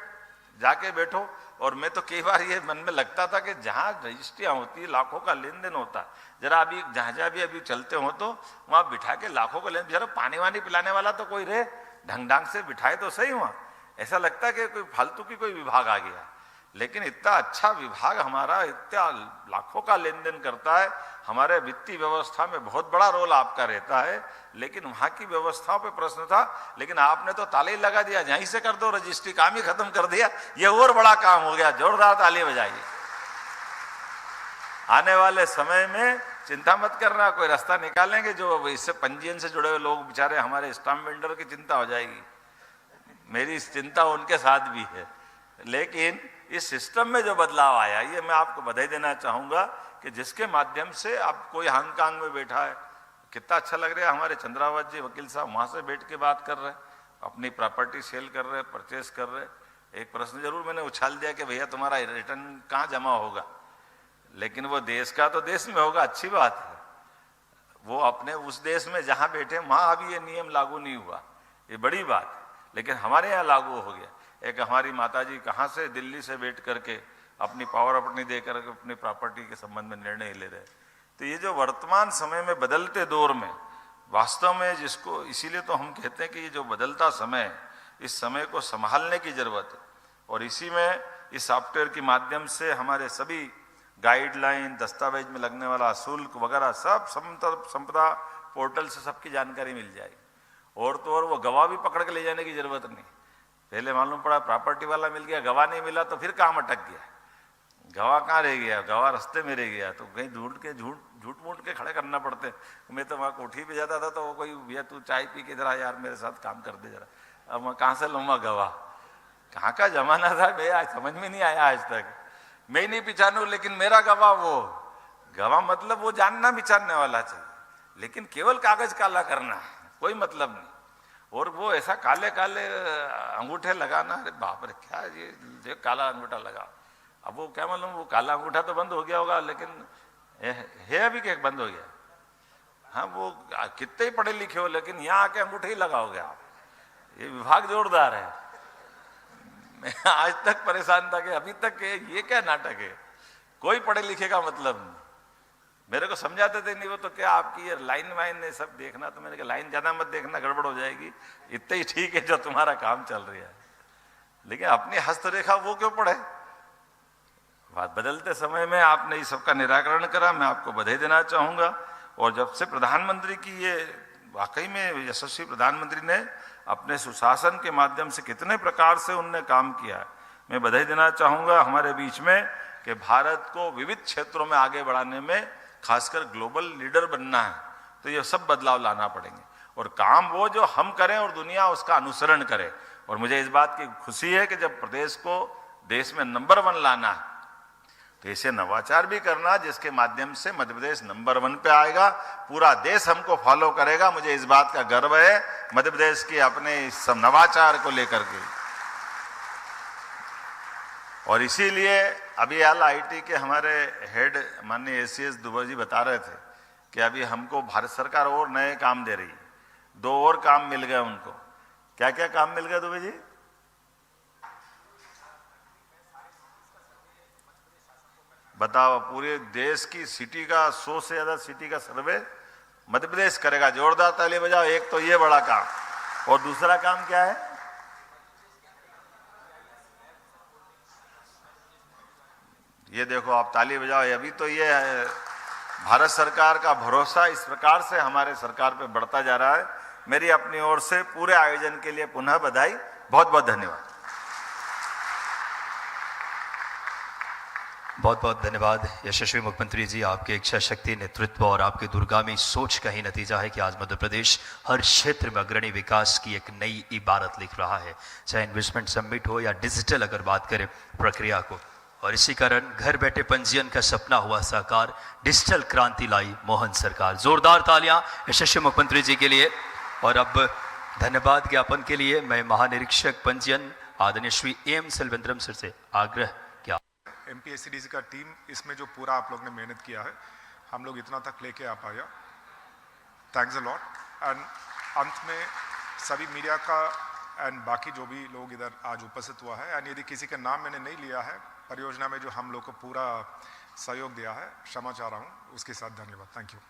जाके बैठो, और मैं तो कई बार ये मन में लगता था कि जहां रजिस्ट्रियां होती है, लाखों का लेन देन होता है, जरा अभी जहां भी अभी चलते हो तो वहां बिठा के लाखों का लेन, जरा पानी वानी पिलाने वाला तो कोई रहे, ढंग ढंग से बिठाए तो सही। वहां ऐसा लगता है कि कोई फालतू की कोई विभाग आ गया। लेकिन इतना अच्छा विभाग हमारा, इतना लाखों का लेन देन करता है, हमारे वित्तीय व्यवस्था में बहुत बड़ा रोल आपका रहता है। लेकिन वहां की व्यवस्थाओं पे प्रश्न था, लेकिन आपने तो ताले ही लगा दिया, यहीं से कर दो रजिस्ट्री, काम ही खत्म कर दिया। ये और बड़ा काम हो गया, जोरदार ताली बजाइए। आने वाले समय में चिंता मत करना, कोई रास्ता निकालेंगे। जो इससे पंजीयन से जुड़े हुए लोग बेचारे हमारे स्टाम्प वेंडर की चिंता हो जाएगी, मेरी चिंता उनके साथ भी है। लेकिन इस सिस्टम में जो बदलाव आया, ये मैं आपको बधाई देना चाहूंगा कि जिसके माध्यम से आप कोई हांगकांग में बैठा है, कितना अच्छा लग रहा है। हमारे चंद्रावत जी वकील साहब वहां से बैठ के बात कर रहे हैं, अपनी प्रॉपर्टी सेल कर रहे, परचेस कर रहे। एक प्रश्न जरूर मैंने उछाल दिया कि भैया तुम्हारा रिटर्न कहाँ जमा होगा, लेकिन वो देश का तो देश में होगा, अच्छी बात है। वो अपने उस देश में जहां बैठे वहां अभी ये नियम लागू नहीं हुआ, ये बड़ी बात है। लेकिन हमारे यहाँ लागू हो गया। एक हमारी माताजी कहाँ से दिल्ली से बैठ करके अपनी पावर अपनी देकर अपनी प्रॉपर्टी के संबंध में निर्णय ले रहे। तो ये जो वर्तमान समय में बदलते दौर में वास्तव में, जिसको इसीलिए तो हम कहते हैं कि ये जो बदलता समय, इस समय को संभालने की जरूरत है। और इसी में इस सॉफ्टवेयर के माध्यम से हमारे सभी गाइडलाइन, दस्तावेज में लगने वाला शुल्क वगैरह सब संपदा पोर्टल से सबकी जानकारी मिल जाएगी। और तो और वो गवाह भी पकड़ के ले जाने की जरूरत नहीं। पहले मालूम पड़ा प्रॉपर्टी वाला मिल गया, गवाह नहीं मिला तो फिर काम अटक गया। गवाह कहाँ रह गया, गवाह रास्ते में रह गया, तो कहीं झूठ मूठ के खड़े करना पड़ते। मैं तो वहाँ कोठी पे जाता था तो वो कोई, भैया तू चाय पी के जरा यार मेरे साथ काम कर दे जरा। अब मैं कहाँ से लूँगा गवाह, कहाँ का जमाना था, मैं आज समझ में नहीं आया आज तक। मैं ही नहीं पहचानू, लेकिन मेरा गवाह वो गवाह मतलब वो जानना पहचानने वाला चाहिए, लेकिन केवल कागज काला करना, कोई मतलब नहीं। और वो ऐसा काले काले अंगूठे लगाना, अरे बाप रे क्या ये काला अंगूठा लगा। अब वो क्या मालूम, वो काला अंगूठा तो बंद हो गया होगा, लेकिन है अभी क्या बंद हो गया। हाँ, वो कितने ही पढ़े लिखे हो, लेकिन यहाँ आके अंगूठे ही लगाओगे आप। ये विभाग जोरदार है। मैं आज तक परेशान था कि अभी तक ये क्या नाटक है, कोई पढ़े लिखे का मतलब नहीं। मेरे को समझाते थे नहीं, वो तो क्या आपकी ये लाइन वाइन है सब देखना, तो मैंने कहा लाइन ज्यादा मत देखना, गड़बड़ हो जाएगी, इतना ही ठीक है जो तुम्हारा काम चल रहा है। लेकिन अपनी हस्तरेखा वो क्यों पढ़े। बात बदलते समय में आपने इस सबका निराकरण करा, मैं आपको बधाई देना चाहूंगा। और जब से प्रधानमंत्री की ये वाकई में यशस्वी प्रधानमंत्री ने अपने सुशासन के माध्यम से कितने प्रकार से उनने काम किया है। मैं बधाई देना चाहूँगा हमारे बीच में कि भारत को विविध क्षेत्रों में आगे बढ़ाने में, खासकर ग्लोबल लीडर बनना है, तो ये सब बदलाव लाना पड़ेंगे और काम वो जो हम करें और दुनिया उसका अनुसरण करे। और मुझे इस बात की खुशी है कि जब प्रदेश को देश में नंबर 1 लाना है तो ऐसे नवाचार भी करना जिसके माध्यम से मध्य प्रदेश नंबर 1 पे आएगा, पूरा देश हमको फॉलो करेगा। मुझे इस बात का गर्व है मध्य प्रदेश के अपने इस सब नवाचार को लेकर के। और इसीलिए अभी IIT के हमारे हेड माननीय ACS दुबे जी बता रहे थे कि अभी हमको भारत सरकार और नए काम दे रही है, 2 और काम मिल गए उनको। क्या क्या काम मिल गया दुबे जी? बताओ, पूरे देश की सिटी का 100 से ज्यादा सिटी का सर्वे मध्य प्रदेश करेगा। जोरदार ताली बजाओ। एक तो ये बड़ा काम, और दूसरा काम क्या है? ये देखो, आप ताली बजाओ। अभी तो ये भारत सरकार का भरोसा इस प्रकार से हमारे सरकार पे बढ़ता जा रहा है। मेरी अपनी ओर से पूरे आयोजन के लिए पुनः बधाई, बहुत बहुत धन्यवाद। बहुत बहुत धन्यवाद यशस्वी मुख्यमंत्री जी। आपके इच्छा शक्ति, नेतृत्व और आपके दूरगामी सोच का ही नतीजा है कि आज मध्य प्रदेश हर क्षेत्र में अग्रणी विकास की एक नई इबारत लिख रहा है, चाहे इन्वेस्टमेंट समिट हो या डिजिटल अगर बात करें प्रक्रिया को। और इसी कारण घर बैठे पंजीयन का सपना हुआ साकार, डिजिटल क्रांति लाई मोहन सरकार। जोरदार तालियां यशस्वी मुख्यमंत्री जी के लिए। और अब धन्यवाद ज्ञापन के लिए मैं महानिरीक्षक पंजीयन आदरणीय श्री AM सेल्वेंद्रम सर से आग्रह किया। MPSCDC का टीम इसमें जो पूरा आप लोग ने मेहनत किया है, हम लोग इतना तक लेके आ पाया, थैंक्स अ लॉट। एंड अंत में सभी मीडिया का एंड बाकी जो भी लोग इधर आज उपस्थित हुआ है, एंड यदि किसी का नाम मैंने नहीं लिया है, परियोजना में जो हम लोग को पूरा सहयोग दिया है, क्षमा चाह रहा हूँ, उसके साथ धन्यवाद। Thank you.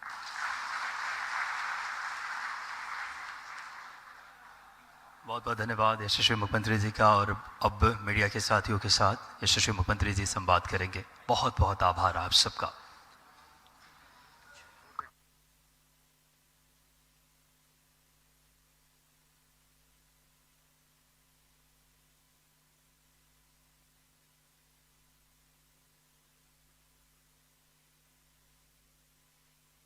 बहुत बहुत धन्यवाद यशस्वी मुख्यमंत्री जी का। और अब मीडिया के साथियों के साथ यशस्वी मुख्यमंत्री जी संवाद करेंगे। बहुत बहुत आभार आप सबका।